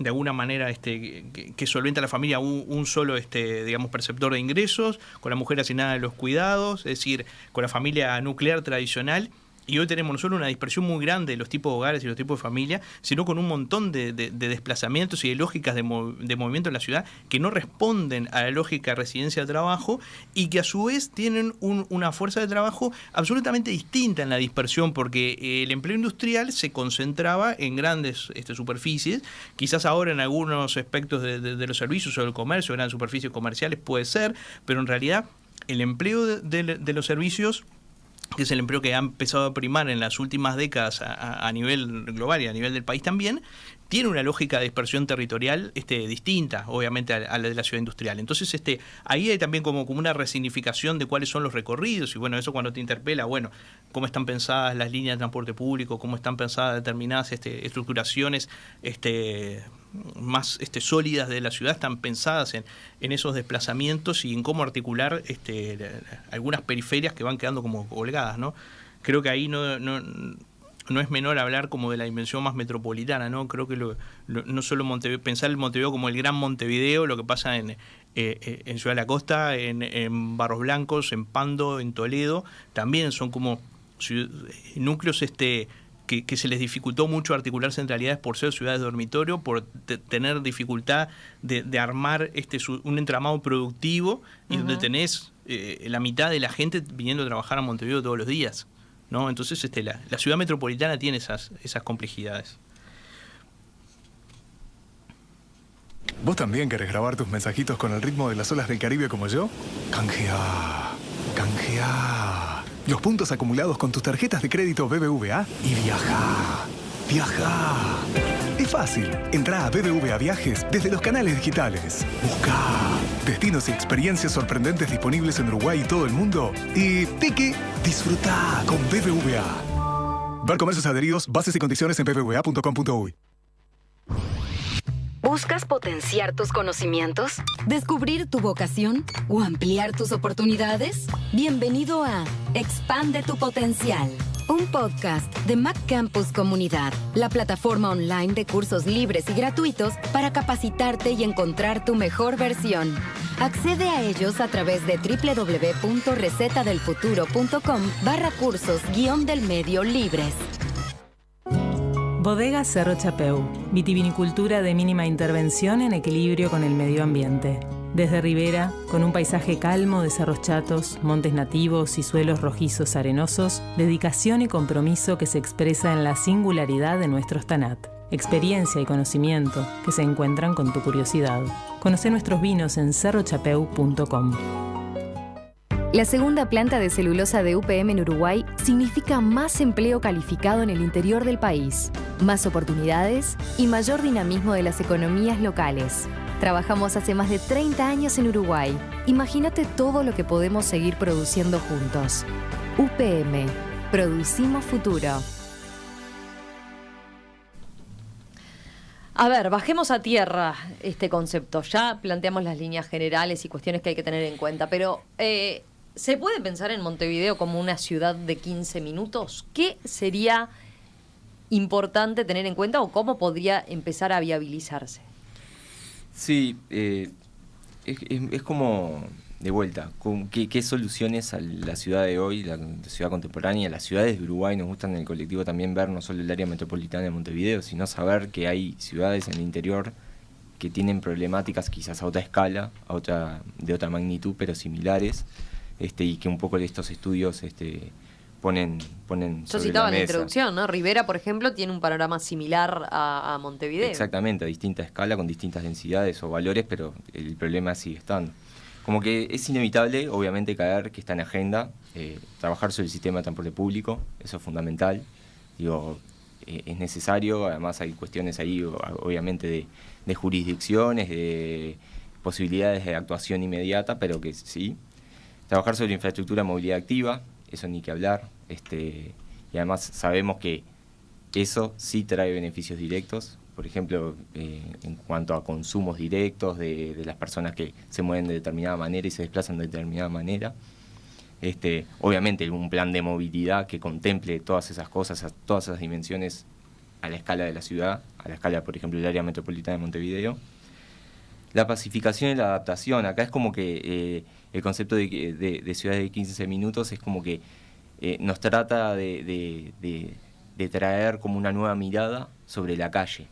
Speaker 3: alguna manera que solventa a la familia un solo digamos perceptor de ingresos, con la mujer asignada a los cuidados, es decir, con la familia nuclear tradicional. Y hoy tenemos no solo una dispersión muy grande de los tipos de hogares y los tipos de familia, sino con un montón de desplazamientos y de lógicas de movimiento en la ciudad que no responden a la lógica residencia-trabajo y que a su vez tienen una fuerza de trabajo absolutamente distinta en la dispersión, porque el empleo industrial se concentraba en grandes superficies, quizás ahora en algunos aspectos de los servicios o del comercio, grandes superficies comerciales puede ser, pero en realidad el empleo de los servicios, que es el empleo que ha empezado a primar en las últimas décadas a nivel global y a nivel del país también, tiene una lógica de dispersión territorial distinta, obviamente, a la de la ciudad industrial. Entonces, ahí hay también como una resignificación de cuáles son los recorridos, y bueno, eso cuando te interpela, bueno, cómo están pensadas las líneas de transporte público, cómo están pensadas determinadas estructuraciones más sólidas de la ciudad, están pensadas en esos desplazamientos y en cómo articular algunas periferias que van quedando como colgadas, ¿no? Creo que ahí no es menor hablar como de la dimensión más metropolitana, ¿no? Creo que no solo pensar el Montevideo como el gran Montevideo, lo que pasa en Ciudad de la Costa, en Barros Blancos, en Pando, en Toledo, también son como núcleos que se les dificultó mucho articular centralidades por ser ciudades de dormitorio, por tener dificultad de armar un entramado productivo y donde tenés la mitad de la gente viniendo a trabajar a Montevideo todos los días, ¿no? Entonces la ciudad metropolitana tiene esas complejidades.
Speaker 7: ¿Vos también querés grabar tus mensajitos con el ritmo de las olas del Caribe como yo? Canjea, canjea los puntos acumulados con tus tarjetas de crédito BBVA y viaja, viaja. Es fácil. Entrá a BBVA Viajes desde los canales digitales. Busca destinos y experiencias sorprendentes disponibles en Uruguay y todo el mundo. Y tique, disfruta con BBVA. Ver comercios adheridos, bases y condiciones en bbva.com.uy.
Speaker 10: ¿Buscas potenciar tus conocimientos? ¿Descubrir tu vocación? ¿O ampliar tus oportunidades? Bienvenido a Expande tu Potencial, un podcast de Mac Campus Comunidad, la plataforma online de cursos libres y gratuitos para capacitarte y encontrar tu mejor versión. Accede a ellos a través de www.recetadelfuturo.com/cursos-del medio libres.
Speaker 9: Bodega Cerro Chapeu, vitivinicultura de mínima intervención en equilibrio con el medio ambiente. Desde Ribera, con un paisaje calmo de cerros chatos, montes nativos y suelos rojizos arenosos, dedicación y compromiso que se expresa en la singularidad de nuestros tanat. Experiencia y conocimiento que se encuentran con tu curiosidad. Conoce nuestros vinos en cerrochapeu.com.
Speaker 8: La segunda planta de celulosa de UPM en Uruguay significa más empleo calificado en el interior del país, más oportunidades y mayor dinamismo de las economías locales. Trabajamos hace más de 30 años en Uruguay. Imagínate todo lo que podemos seguir produciendo juntos. UPM. Producimos futuro.
Speaker 2: A ver, bajemos a tierra este concepto. Ya planteamos las líneas generales y cuestiones que hay que tener en cuenta, pero ¿se puede pensar en Montevideo como una ciudad de 15 minutos? ¿Qué sería importante tener en cuenta o cómo podría empezar a viabilizarse?
Speaker 5: Sí, es como, de vuelta, ¿qué soluciones a la ciudad de hoy, la ciudad contemporánea, las ciudades de Uruguay? Nos gustan en el colectivo también ver no solo el área metropolitana de Montevideo, sino saber que hay ciudades en el interior que tienen problemáticas quizás a otra escala, de otra magnitud, pero similares, y que un poco de estos estudios ponen
Speaker 2: Yo citaba en la introducción, ¿no? Ribera, por ejemplo, tiene un panorama similar a Montevideo.
Speaker 5: Exactamente, a distinta escala, con distintas densidades o valores, pero el problema sigue estando. Como que es inevitable, obviamente, caer que está en agenda, trabajar sobre el sistema de transporte público, eso es fundamental. es necesario. Además hay cuestiones ahí, obviamente, de jurisdicciones, de posibilidades de actuación inmediata, pero que sí. Trabajar sobre infraestructura de movilidad activa, eso ni que hablar. Y además sabemos que eso sí trae beneficios directos. Por ejemplo, en cuanto a consumos directos de las personas que se mueven de determinada manera y se desplazan de determinada manera. Obviamente un plan de movilidad que contemple todas esas cosas, todas esas dimensiones a la escala de la ciudad, a la escala, por ejemplo, del área metropolitana de Montevideo. La pacificación y la adaptación, acá es como que el concepto de ciudad de 15 minutos es como que nos trata de traer como una nueva mirada sobre la calle.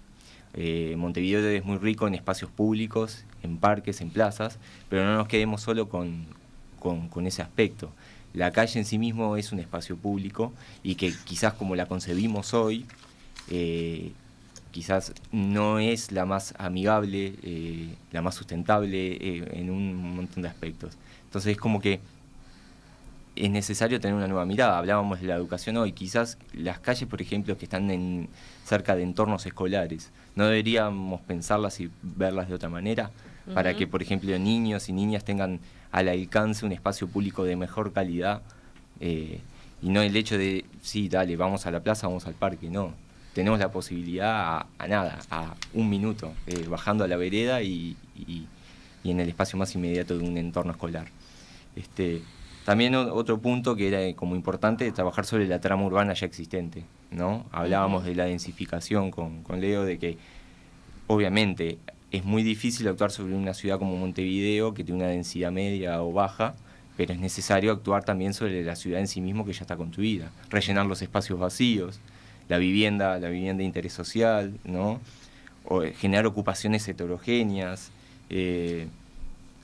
Speaker 5: Montevideo es muy rico en espacios públicos, en parques, en plazas, pero no nos quedemos solo con ese aspecto. La calle en sí mismo es un espacio público y que quizás como la concebimos hoy, quizás no es la más amigable, la más sustentable en un montón de aspectos. Entonces es como que es necesario tener una nueva mirada. Hablábamos de la educación hoy, quizás las calles, por ejemplo, que están cerca de entornos escolares, ¿no deberíamos pensarlas y verlas de otra manera? Para que, por ejemplo, niños y niñas tengan al alcance un espacio público de mejor calidad, y no el hecho de, sí, dale, vamos a la plaza, vamos al parque, no. Tenemos la posibilidad a un minuto, bajando a la vereda y en el espacio más inmediato de un entorno escolar. También otro punto que era como importante, trabajar sobre la trama urbana ya existente, ¿no? Hablábamos de la densificación con Leo, de que obviamente es muy difícil actuar sobre una ciudad como Montevideo, que tiene una densidad media o baja, pero es necesario actuar también sobre la ciudad en sí mismo que ya está construida, rellenar los espacios vacíos, la vivienda de interés social, ¿no? O generar ocupaciones heterogéneas,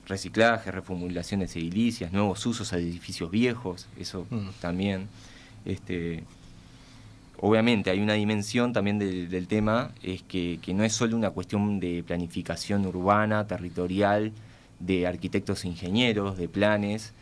Speaker 5: reciclaje, reformulaciones edilicias, nuevos usos a edificios viejos, eso también. Obviamente hay una dimensión también del tema, es que no es solo una cuestión de planificación urbana, territorial, de arquitectos e ingenieros, de planes,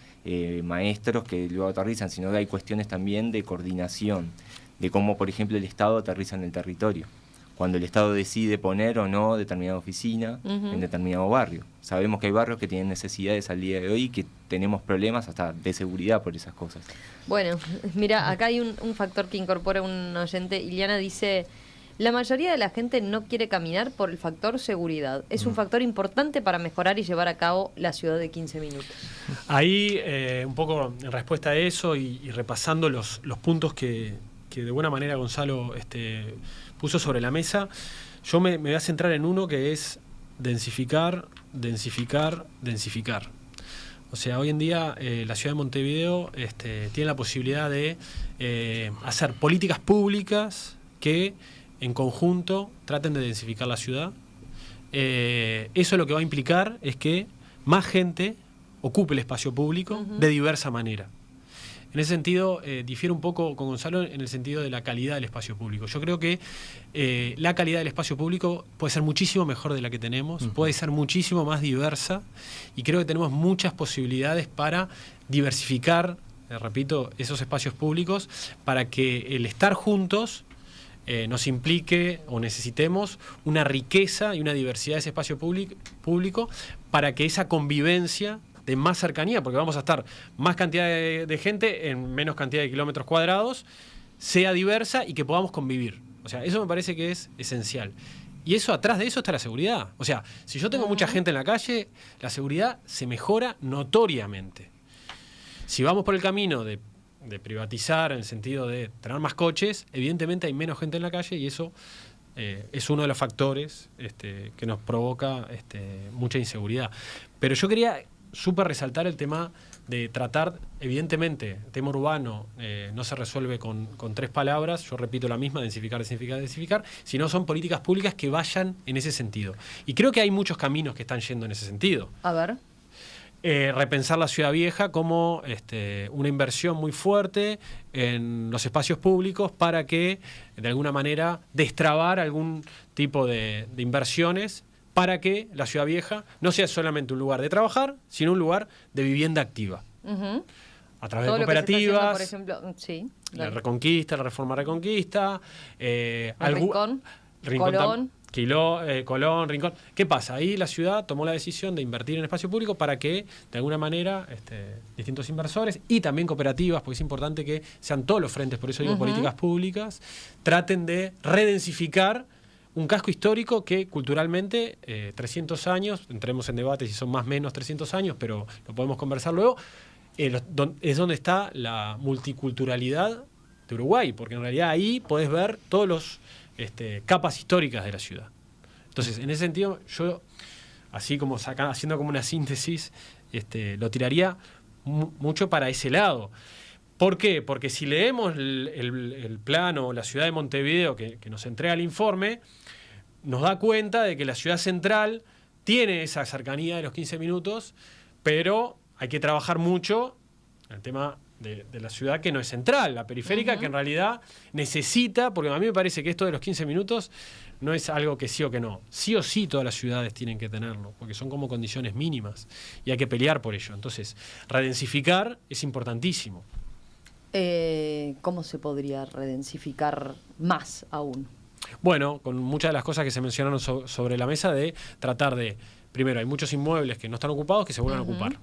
Speaker 5: maestros que luego aterrizan, sino que hay cuestiones también de coordinación, de cómo, por ejemplo, el Estado aterriza en el territorio. Cuando el Estado decide poner o no determinada oficina en determinado barrio. Sabemos que hay barrios que tienen necesidades al día de hoy y que tenemos problemas hasta de seguridad por esas cosas.
Speaker 2: Bueno, mira, acá hay un factor que incorpora un oyente. Iliana dice, la mayoría de la gente no quiere caminar por el factor seguridad. Es un factor importante para mejorar y llevar a cabo la ciudad de 15 minutos.
Speaker 4: Ahí, un poco en respuesta a eso y repasando los puntos que de buena manera Gonzalo puso sobre la mesa, yo me voy a centrar en uno que es densificar. O sea, hoy en día la ciudad de Montevideo tiene la posibilidad de hacer políticas públicas que en conjunto traten de densificar la ciudad. Eso lo que va a implicar es que más gente ocupe el espacio público de diversa manera. En ese sentido, difiere un poco con Gonzalo en el sentido de la calidad del espacio público. Yo creo que la calidad del espacio público puede ser muchísimo mejor de la que tenemos, puede ser muchísimo más diversa, y creo que tenemos muchas posibilidades para diversificar, repito, esos espacios públicos, para que el estar juntos nos implique o necesitemos una riqueza y una diversidad de ese espacio público para que esa convivencia de más cercanía, porque vamos a estar más cantidad de gente en menos cantidad de kilómetros cuadrados, sea diversa y que podamos convivir. O sea, eso me parece que es esencial. Y eso, atrás de eso está la seguridad. O sea, si yo tengo mucha gente en la calle, la seguridad se mejora notoriamente. Si vamos por el camino de privatizar en el sentido de tener más coches, evidentemente hay menos gente en la calle y eso es uno de los factores que nos provoca mucha inseguridad. Pero yo quería súper resaltar el tema de tratar, evidentemente, el tema urbano no se resuelve con 3 palabras, yo repito la misma, densificar, sino son políticas públicas que vayan en ese sentido. Y creo que hay muchos caminos que están yendo en ese sentido.
Speaker 2: A ver.
Speaker 4: Repensar la ciudad vieja como una inversión muy fuerte en los espacios públicos para que, de alguna manera, destrabar algún tipo de inversiones para que la ciudad vieja no sea solamente un lugar de trabajar, sino un lugar de vivienda activa. a través
Speaker 2: todo
Speaker 4: de
Speaker 2: lo que se está haciendo,
Speaker 4: cooperativas,
Speaker 2: por ejemplo, sí,
Speaker 4: la
Speaker 2: dale.
Speaker 4: Reconquista, la Reforma Reconquista,
Speaker 2: Rincón, Colón.
Speaker 4: Colón, Rincón. ¿Qué pasa? Ahí la ciudad tomó la decisión de invertir en espacio público para que, de alguna manera, distintos inversores y también cooperativas, porque es importante que sean todos los frentes, por eso digo políticas públicas, traten de redensificar un casco histórico que culturalmente, 300 años, entremos en debate si son más o menos 300 años, pero lo podemos conversar luego, es donde está la multiculturalidad de Uruguay, porque en realidad ahí podés ver todos los capas históricas de la ciudad. Entonces, en ese sentido, yo, así como haciendo como una síntesis, lo tiraría mucho para ese lado. ¿Por qué? Porque si leemos el plano, la ciudad de Montevideo que nos entrega el informe, nos da cuenta de que la ciudad central tiene esa cercanía de los 15 minutos, pero hay que trabajar mucho en el tema de la ciudad que no es central, la periférica, que en realidad necesita, porque a mí me parece que esto de los 15 minutos no es algo que sí o que no. Sí o sí todas las ciudades tienen que tenerlo, porque son como condiciones mínimas y hay que pelear por ello. Entonces, redensificar es importantísimo.
Speaker 2: ¿Cómo se podría redensificar más aún?
Speaker 4: Bueno, con muchas de las cosas que se mencionaron sobre la mesa de tratar de, primero, hay muchos inmuebles que no están ocupados que se vuelvan a ocupar.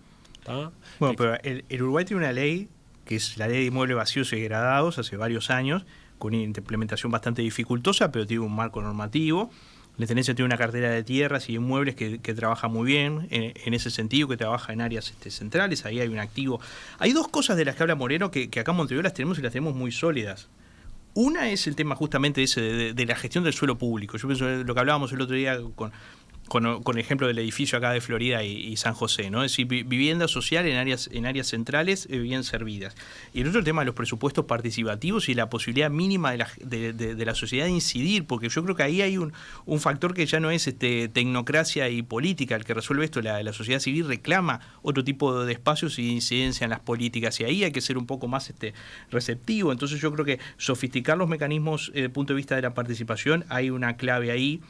Speaker 4: ¿Tá?
Speaker 3: Bueno, pero el Uruguay tiene una ley, que es la ley de inmuebles vacíos y degradados, hace varios años, con una implementación bastante dificultosa, pero tiene un marco normativo. La Intendencia tiene una cartera de tierras y inmuebles que trabaja muy bien en ese sentido, que trabaja en áreas centrales, ahí hay un activo. Hay dos cosas de las que habla Moreno que acá en Montevideo las tenemos y las tenemos muy sólidas. Una es el tema justamente ese de la gestión del suelo público. Yo pienso lo que hablábamos el otro día con el ejemplo del edificio acá de Florida y San José, ¿no? Es decir, vivienda social en áreas centrales bien servidas. Y el otro tema de los presupuestos participativos y la posibilidad mínima de la sociedad de incidir, porque yo creo que ahí hay un factor que ya no es tecnocracia y política el que resuelve esto. La sociedad civil reclama otro tipo de espacios y de incidencia en las políticas, y ahí hay que ser un poco más receptivo. Entonces yo creo que sofisticar los mecanismos desde el punto de vista de la participación, hay una clave ahí.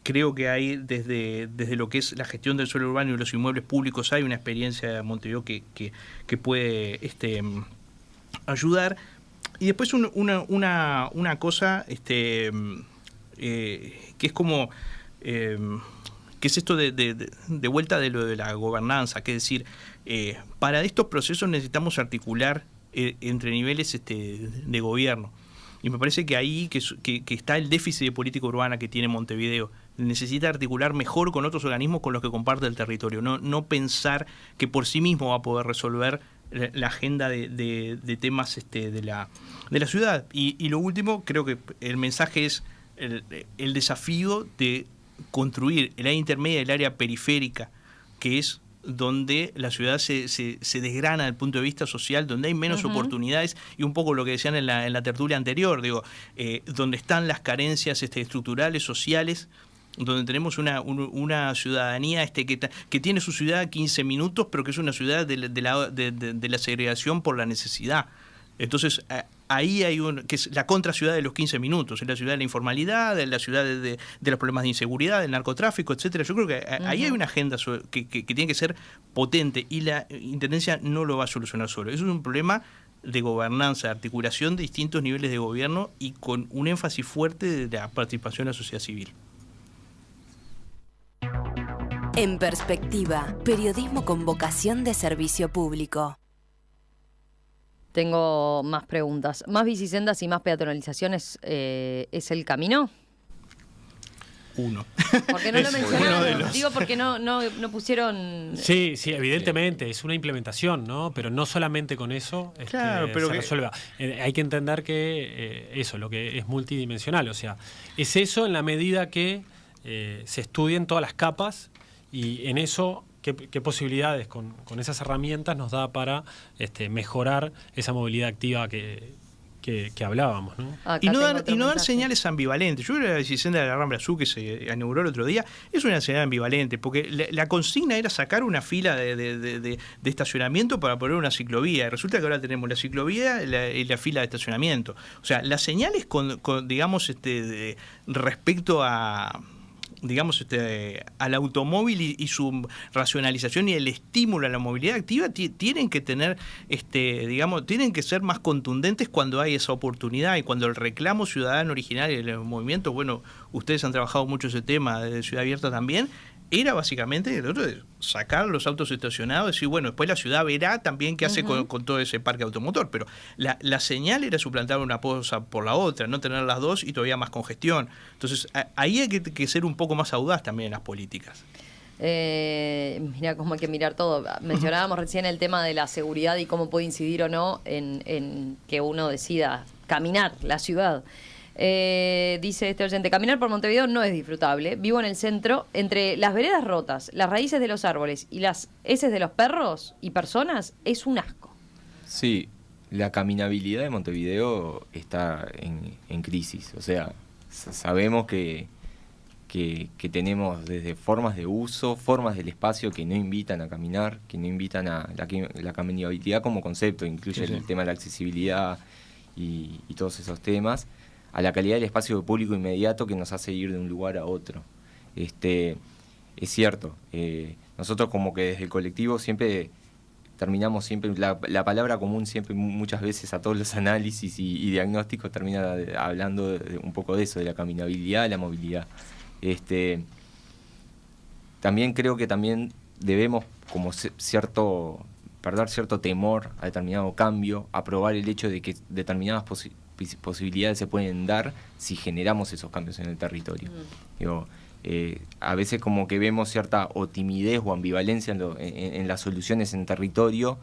Speaker 3: Creo que hay, desde lo que es la gestión del suelo urbano y los inmuebles públicos, hay una experiencia de Montevideo que puede ayudar. Y después una cosa que es como que es esto de vuelta de lo de la gobernanza, que es decir, para estos procesos necesitamos articular entre niveles de gobierno. Y me parece que ahí que está el déficit de política urbana que tiene Montevideo. Necesita articular mejor con otros organismos con los que comparte el territorio. No pensar que por sí mismo va a poder resolver la agenda de temas de la ciudad. Y lo último, creo que el mensaje es el desafío de construir el área intermedia y el área periférica, que es donde la ciudad se desgrana desde el punto de vista social, donde hay menos oportunidades, y un poco lo que decían en la tertulia anterior, donde están las carencias estructurales, sociales, donde tenemos una ciudadanía que tiene su ciudad a 15 minutos, pero que es una ciudad de la segregación por la necesidad. Entonces, ahí hay que es la contraciudad de los 15 minutos, es la ciudad de la informalidad, es la ciudad de los problemas de inseguridad, del narcotráfico, etcétera. Yo creo que ahí hay una agenda que tiene que ser potente, y la Intendencia no lo va a solucionar solo. Eso es un problema de gobernanza, de articulación de distintos niveles de gobierno, y con un énfasis fuerte de la participación de la sociedad civil.
Speaker 11: En Perspectiva, periodismo con vocación de servicio público.
Speaker 2: Tengo más preguntas. ¿Más bicisendas y más peatonalizaciones es el camino?
Speaker 3: Uno.
Speaker 2: ¿Por qué no lo mencionaron? Digo, porque no pusieron...
Speaker 4: Sí, evidentemente, es una implementación, ¿no? Pero no solamente con eso
Speaker 3: claro, pero
Speaker 4: se resuelva. Hay que entender que eso, lo que es multidimensional, o sea, es eso en la medida que se estudien todas las capas, y en eso... ¿Qué posibilidades con esas herramientas nos da para mejorar esa movilidad activa que hablábamos, ¿no?
Speaker 3: Y no dar señales ambivalentes. Yo creo que la bicicenda de la Rambla Azul, que se inauguró el otro día, es una señal ambivalente, porque la consigna era sacar una fila de estacionamiento para poner una ciclovía, y resulta que ahora tenemos la ciclovía y la fila de estacionamiento. O sea, las señales digamos respecto a digamos, al automóvil y su racionalización y el estímulo a la movilidad activa tienen que tener, digamos, tienen que ser más contundentes cuando hay esa oportunidad y cuando el reclamo ciudadano originario del movimiento, bueno, ustedes han trabajado mucho ese tema de Ciudad Abierta también, era básicamente el otro de sacar los autos estacionados y decir, bueno, después la ciudad verá también qué hace con todo ese parque automotor, pero la señal era suplantar una cosa por la otra, no tener las dos y todavía más congestión. Entonces, ahí hay que ser un poco más audaz también en las políticas.
Speaker 2: Mira cómo hay que mirar todo. Mencionábamos recién el tema de la seguridad y cómo puede incidir o no en que uno decida caminar la ciudad. Dice este oyente, caminar por Montevideo no es disfrutable. Vivo en el centro, entre las veredas rotas, las raíces de los árboles y las heces de los perros y personas, es un asco.
Speaker 5: Sí, la caminabilidad de Montevideo está en crisis. O sea, sabemos que tenemos desde formas de uso, formas del espacio que no invitan a caminar, que no invitan a la caminabilidad como concepto, incluye el tema de la accesibilidad y todos esos temas, a la calidad del espacio público inmediato que nos hace ir de un lugar a otro. Es cierto, nosotros como que desde el colectivo siempre terminamos la palabra común siempre muchas veces a todos los análisis y diagnósticos termina hablando un poco de eso, de la caminabilidad, de la movilidad. También creo que también debemos como perder cierto temor a determinado cambio, aprobar el hecho de que determinadas posibilidades se pueden dar si generamos esos cambios en el territorio. A veces como que vemos cierta o timidez o ambivalencia en las soluciones en territorio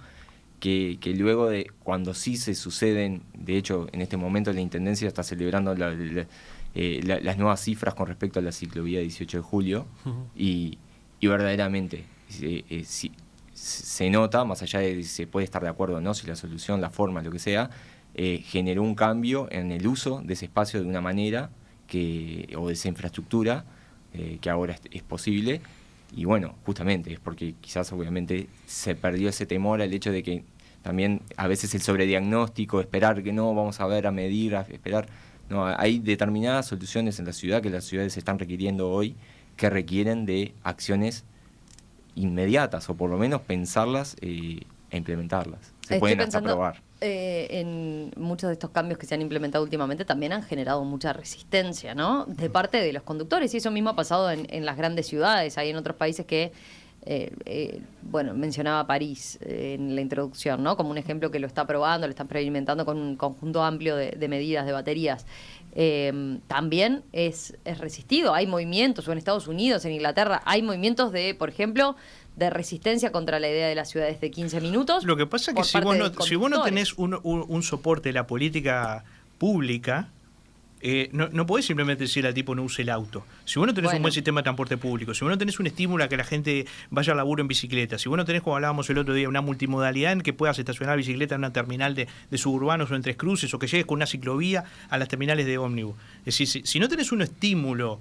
Speaker 5: que luego de cuando sí se suceden, de hecho en este momento la Intendencia está celebrando las nuevas cifras con respecto a la ciclovía 18 de julio y verdaderamente se nota, más allá de si se puede estar de acuerdo o no, si la solución, la forma, lo que sea, generó un cambio en el uso de ese espacio de una manera o de esa infraestructura que ahora es posible. Y bueno, justamente es porque quizás obviamente se perdió ese temor al hecho de que también a veces el sobrediagnóstico, esperar que no, vamos a ver, a medir, a esperar. No, hay determinadas soluciones en la ciudad que las ciudades están requiriendo hoy que requieren de acciones inmediatas o por lo menos pensarlas e implementarlas. Se pueden hasta probar.
Speaker 2: En muchos de estos cambios que se han implementado últimamente también han generado mucha resistencia, ¿no? De parte de los conductores, y eso mismo ha pasado en las grandes ciudades. Hay en otros países que, bueno, mencionaba París en la introducción, ¿no? Como un ejemplo que lo está probando, lo están experimentando con un conjunto amplio de medidas, de baterías. También es resistido. Hay movimientos, o en Estados Unidos, en Inglaterra, hay movimientos de, por ejemplo, de resistencia contra la idea de las ciudades de 15 minutos.
Speaker 3: Lo que pasa es que si vos no tenés un soporte de la política pública, no podés simplemente decirle al tipo no use el auto. Si vos no tenés un buen sistema de transporte público, si vos no tenés un estímulo a que la gente vaya al laburo en bicicleta, si vos no tenés, como hablábamos el otro día, una multimodalidad en que puedas estacionar bicicleta en una terminal de suburbanos o en Tres Cruces, o que llegues con una ciclovía a las terminales de ómnibus. Es decir, si no tenés un estímulo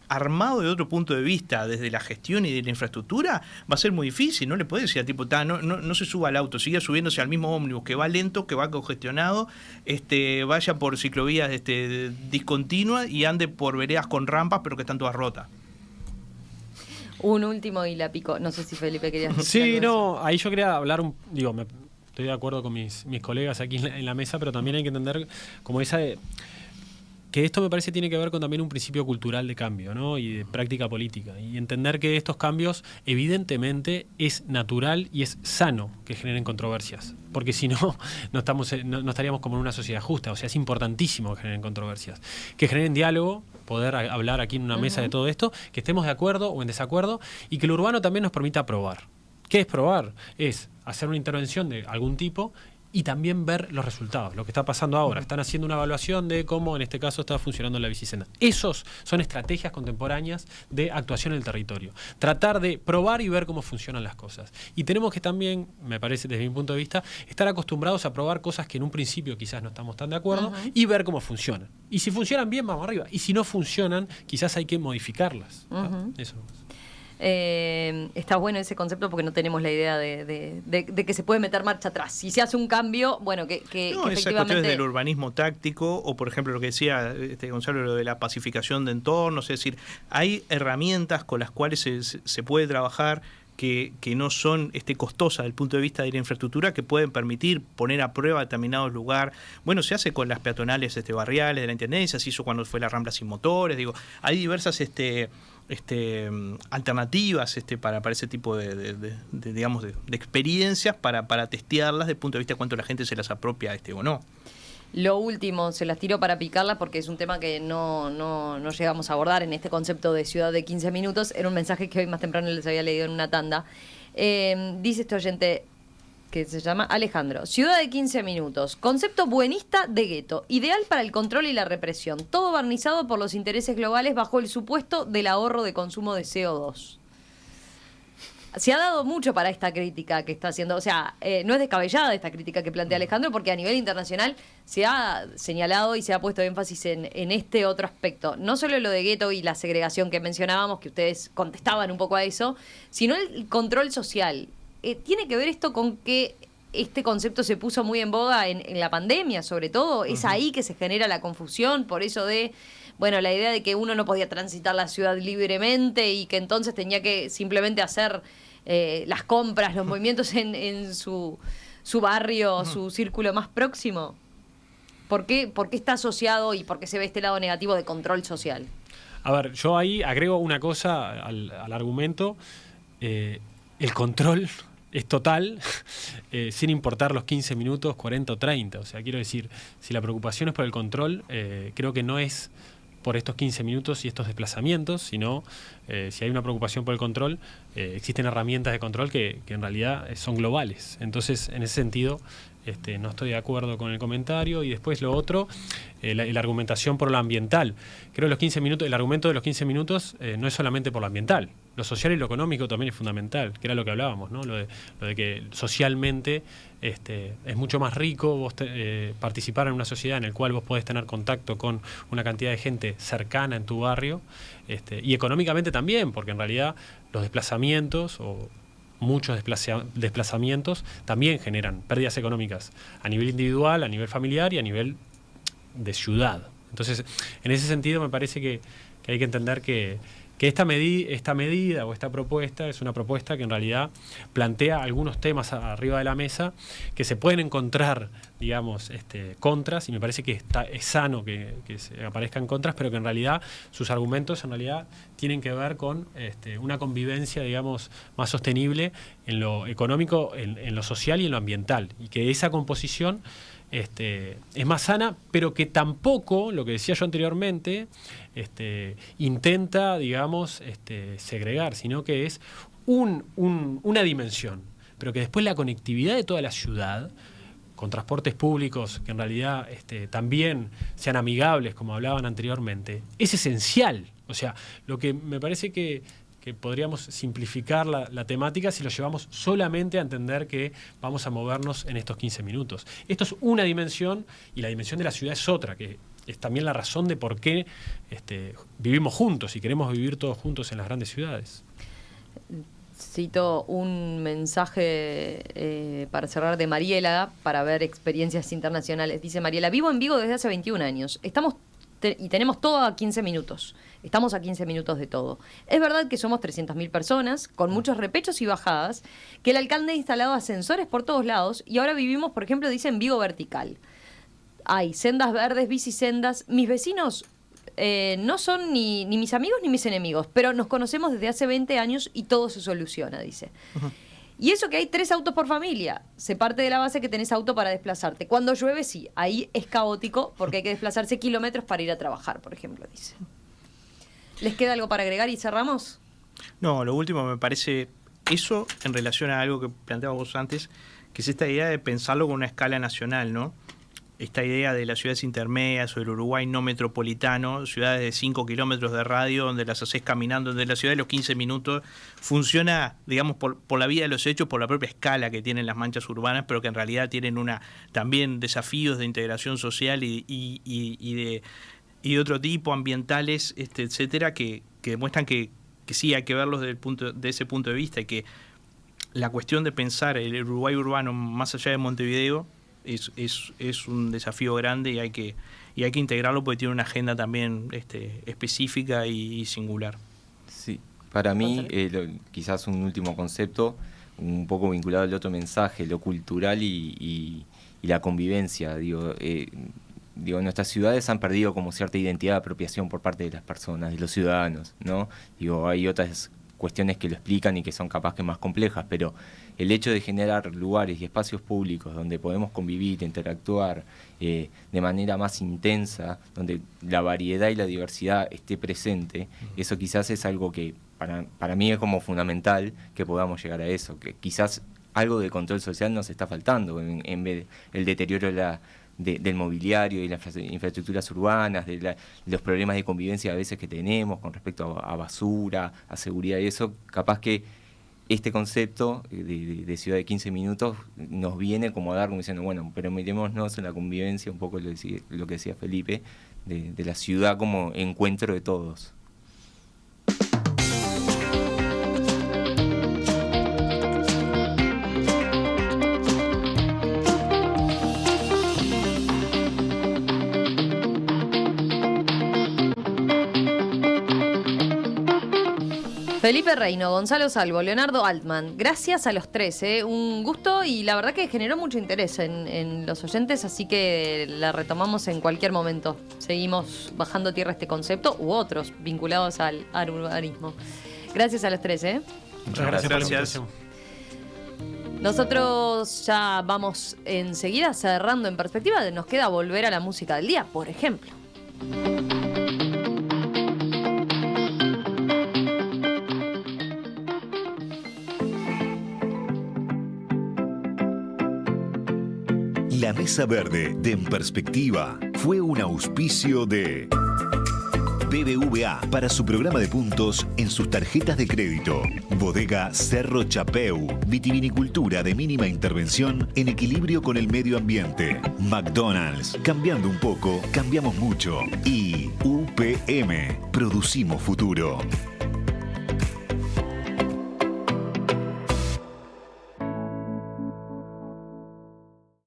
Speaker 3: armado de otro punto de vista desde la gestión y de la infraestructura, va a ser muy difícil. No le podés decir al tipo, no se suba al auto, siga subiéndose al mismo ómnibus que va lento, que va congestionado, vaya por ciclovías discontinuas y ande por veredas con rampas pero que están todas rotas.
Speaker 2: Un último y la pico. No sé si Felipe querías decir
Speaker 4: Sí,
Speaker 2: algo
Speaker 4: ahí yo quería hablar estoy de acuerdo con mis colegas aquí en la mesa, pero también hay que entender como que esto me parece tiene que ver con también un principio cultural de cambio, ¿no? Y de práctica política. Y entender que estos cambios, evidentemente, es natural y es sano que generen controversias. Porque si no, no estaríamos como en una sociedad justa. O sea, es importantísimo que generen controversias. Que generen diálogo, poder hablar aquí en una mesa de todo esto, que estemos de acuerdo o en desacuerdo, y que lo urbano también nos permita probar. ¿Qué es probar? Es hacer una intervención de algún tipo y también ver los resultados, lo que está pasando ahora. Están haciendo una evaluación de cómo en este caso está funcionando la bicisenda. Esos son estrategias contemporáneas de actuación en el territorio. Tratar de probar y ver cómo funcionan las cosas. Y tenemos que también, me parece desde mi punto de vista, estar acostumbrados a probar cosas que en un principio quizás no estamos tan de acuerdo y ver cómo funcionan. Y si funcionan bien, vamos arriba. Y si no funcionan, quizás hay que modificarlas. Eso.
Speaker 2: Está bueno ese concepto porque no tenemos la idea de que se puede meter marcha atrás. Si se hace un cambio, bueno, que efectivamente...
Speaker 3: Esas cuestiones del urbanismo táctico, o por ejemplo lo que decía Gonzalo, lo de la pacificación de entornos, es decir, hay herramientas con las cuales se puede trabajar que no son costosas desde el punto de vista de la infraestructura, que pueden permitir poner a prueba determinados lugares. Bueno, se hace con las peatonales barriales de la Intendencia, se hizo cuando fue la Rambla sin motores, hay diversas alternativas para ese tipo de experiencias para testearlas desde el punto de vista de cuánto la gente se las apropia o no.
Speaker 2: Lo último, se las tiro para picarla porque es un tema que no llegamos a abordar en este concepto de ciudad de 15 minutos. Era un mensaje que hoy más temprano les había leído en una tanda. Dice este oyente que se llama Alejandro. Ciudad de 15 minutos. Concepto buenista de gueto. Ideal para el control y la represión. Todo barnizado por los intereses globales bajo el supuesto del ahorro de consumo de CO2. Se ha dado mucho para esta crítica que está haciendo, o sea, no es descabellada esta crítica que plantea Alejandro, porque a nivel internacional se ha señalado y se ha puesto énfasis en este otro aspecto. No solo lo de gueto y la segregación que mencionábamos, que ustedes contestaban un poco a eso, sino el control social. ¿Tiene que ver esto con que este concepto se puso muy en boga en la pandemia, sobre todo? ¿Es ahí que se genera la confusión? Por eso bueno, la idea de que uno no podía transitar la ciudad libremente y que entonces tenía que simplemente hacer las compras, los movimientos en su barrio, su círculo más próximo. ¿Por qué está asociado y por qué se ve este lado negativo de control social?
Speaker 4: A ver, yo ahí agrego una cosa al argumento. El control es total, sin importar los 15 minutos, 40 o 30. O sea, quiero decir, si la preocupación es por el control, creo que no es por estos 15 minutos y estos desplazamientos, sino si hay una preocupación por el control, existen herramientas de control que en realidad son globales. Entonces, en ese sentido, no estoy de acuerdo con el comentario. Y después lo otro, la argumentación por lo ambiental. Creo que los 15 minutos, el argumento de los 15 minutos no es solamente por lo ambiental. Lo social y lo económico también es fundamental, que era lo que hablábamos, ¿no? Lo de que socialmente es mucho más rico vos participar en una sociedad en la cual vos podés tener contacto con una cantidad de gente cercana en tu barrio, y económicamente también, porque en realidad los desplazamientos o muchos desplazamientos también generan pérdidas económicas a nivel individual, a nivel familiar y a nivel de ciudad. Entonces, en ese sentido me parece que hay que entender que esta medida o esta propuesta es una propuesta que en realidad plantea algunos temas arriba de la mesa que se pueden encontrar, digamos, contras, y me parece que es sano que se aparezcan contras, pero que en realidad sus argumentos en realidad tienen que ver con una convivencia, digamos, más sostenible en lo económico, en lo social y en lo ambiental, y que esa composición es más sana, pero que tampoco, lo que decía yo anteriormente, intenta, digamos, segregar, sino que es una dimensión, pero que después la conectividad de toda la ciudad, con transportes públicos que en realidad también sean amigables, como hablaban anteriormente, es esencial. O sea, lo que me parece que podríamos simplificar la temática si lo llevamos solamente a entender que vamos a movernos en estos 15 minutos. Esto es una dimensión, y la dimensión de la ciudad es otra, que es también la razón de por qué vivimos juntos y queremos vivir todos juntos en las grandes ciudades.
Speaker 2: Cito un mensaje para cerrar de Mariela para ver experiencias internacionales. Dice Mariela: vivo en Vigo desde hace 21 años. Y tenemos todo a 15 minutos. Estamos a 15 minutos de todo. Es verdad que somos 300.000 personas, con muchos repechos y bajadas, que el alcalde ha instalado ascensores por todos lados, y ahora vivimos, por ejemplo, dice, en Vigo vertical. Hay sendas verdes, bicisendas. Mis vecinos no son ni mis amigos ni mis enemigos, pero nos conocemos desde hace 20 años y todo se soluciona, dice. Uh-huh. Y eso que hay 3 autos por familia, se parte de la base que tenés auto para desplazarte. Cuando llueve, sí, ahí es caótico porque hay que desplazarse kilómetros para ir a trabajar, por ejemplo, dice. ¿Les queda algo para agregar y cerramos?
Speaker 3: No, lo último me parece eso en relación a algo que planteabas vos antes, que es esta idea de pensarlo con una escala nacional, ¿no? Esta idea de las ciudades intermedias o del Uruguay no metropolitano, ciudades de 5 kilómetros de radio, donde las haces caminando desde la ciudad de los 15 minutos, funciona, digamos, por la vía de los hechos, por la propia escala que tienen las manchas urbanas, pero que en realidad tienen también desafíos de integración social y de otro tipo, ambientales, etcétera, que demuestran que sí hay que verlos de ese punto de vista, y que la cuestión de pensar el Uruguay urbano más allá de Montevideo es un desafío grande, y hay que integrarlo porque tiene una agenda también específica y singular.
Speaker 5: Sí, para mí quizás un último concepto, un poco vinculado al otro mensaje, lo cultural y la convivencia. Digo, nuestras ciudades han perdido como cierta identidad de apropiación por parte de las personas, de los ciudadanos, ¿no? Digo, hay otras cuestiones que lo explican y que son capaz que más complejas, pero el hecho de generar lugares y espacios públicos donde podemos convivir, interactuar de manera más intensa, donde la variedad y la diversidad esté presente, eso quizás es algo que para mí es como fundamental que podamos llegar a eso, que quizás algo de control social nos está faltando en vez del deterioro del mobiliario y las infraestructuras urbanas, de los problemas de convivencia a veces que tenemos con respecto a basura, a seguridad y eso. Capaz que este concepto de ciudad de 15 minutos nos viene como a dar, como diciendo, bueno, pero mirémonos en la convivencia, un poco lo que decía Felipe, de la ciudad como encuentro de todos.
Speaker 2: Felipe Reino, Gonzalo Salvo, Leonardo Altman, gracias a los tres, un gusto, y la verdad que generó mucho interés en los oyentes, así que la retomamos en cualquier momento. Seguimos bajando tierra este concepto u otros vinculados al urbanismo. Gracias a los tres.
Speaker 4: Muchas gracias.
Speaker 2: Nosotros ya vamos enseguida cerrando En Perspectiva. Nos queda volver a la música del día, por ejemplo.
Speaker 1: La Mesa Verde de En Perspectiva fue un auspicio de BBVA para su programa de puntos en sus tarjetas de crédito. Bodega Cerro Chapeu, vitivinicultura de mínima intervención en equilibrio con el medio ambiente. McDonald's, cambiando un poco, cambiamos mucho. Y UPM, producimos futuro.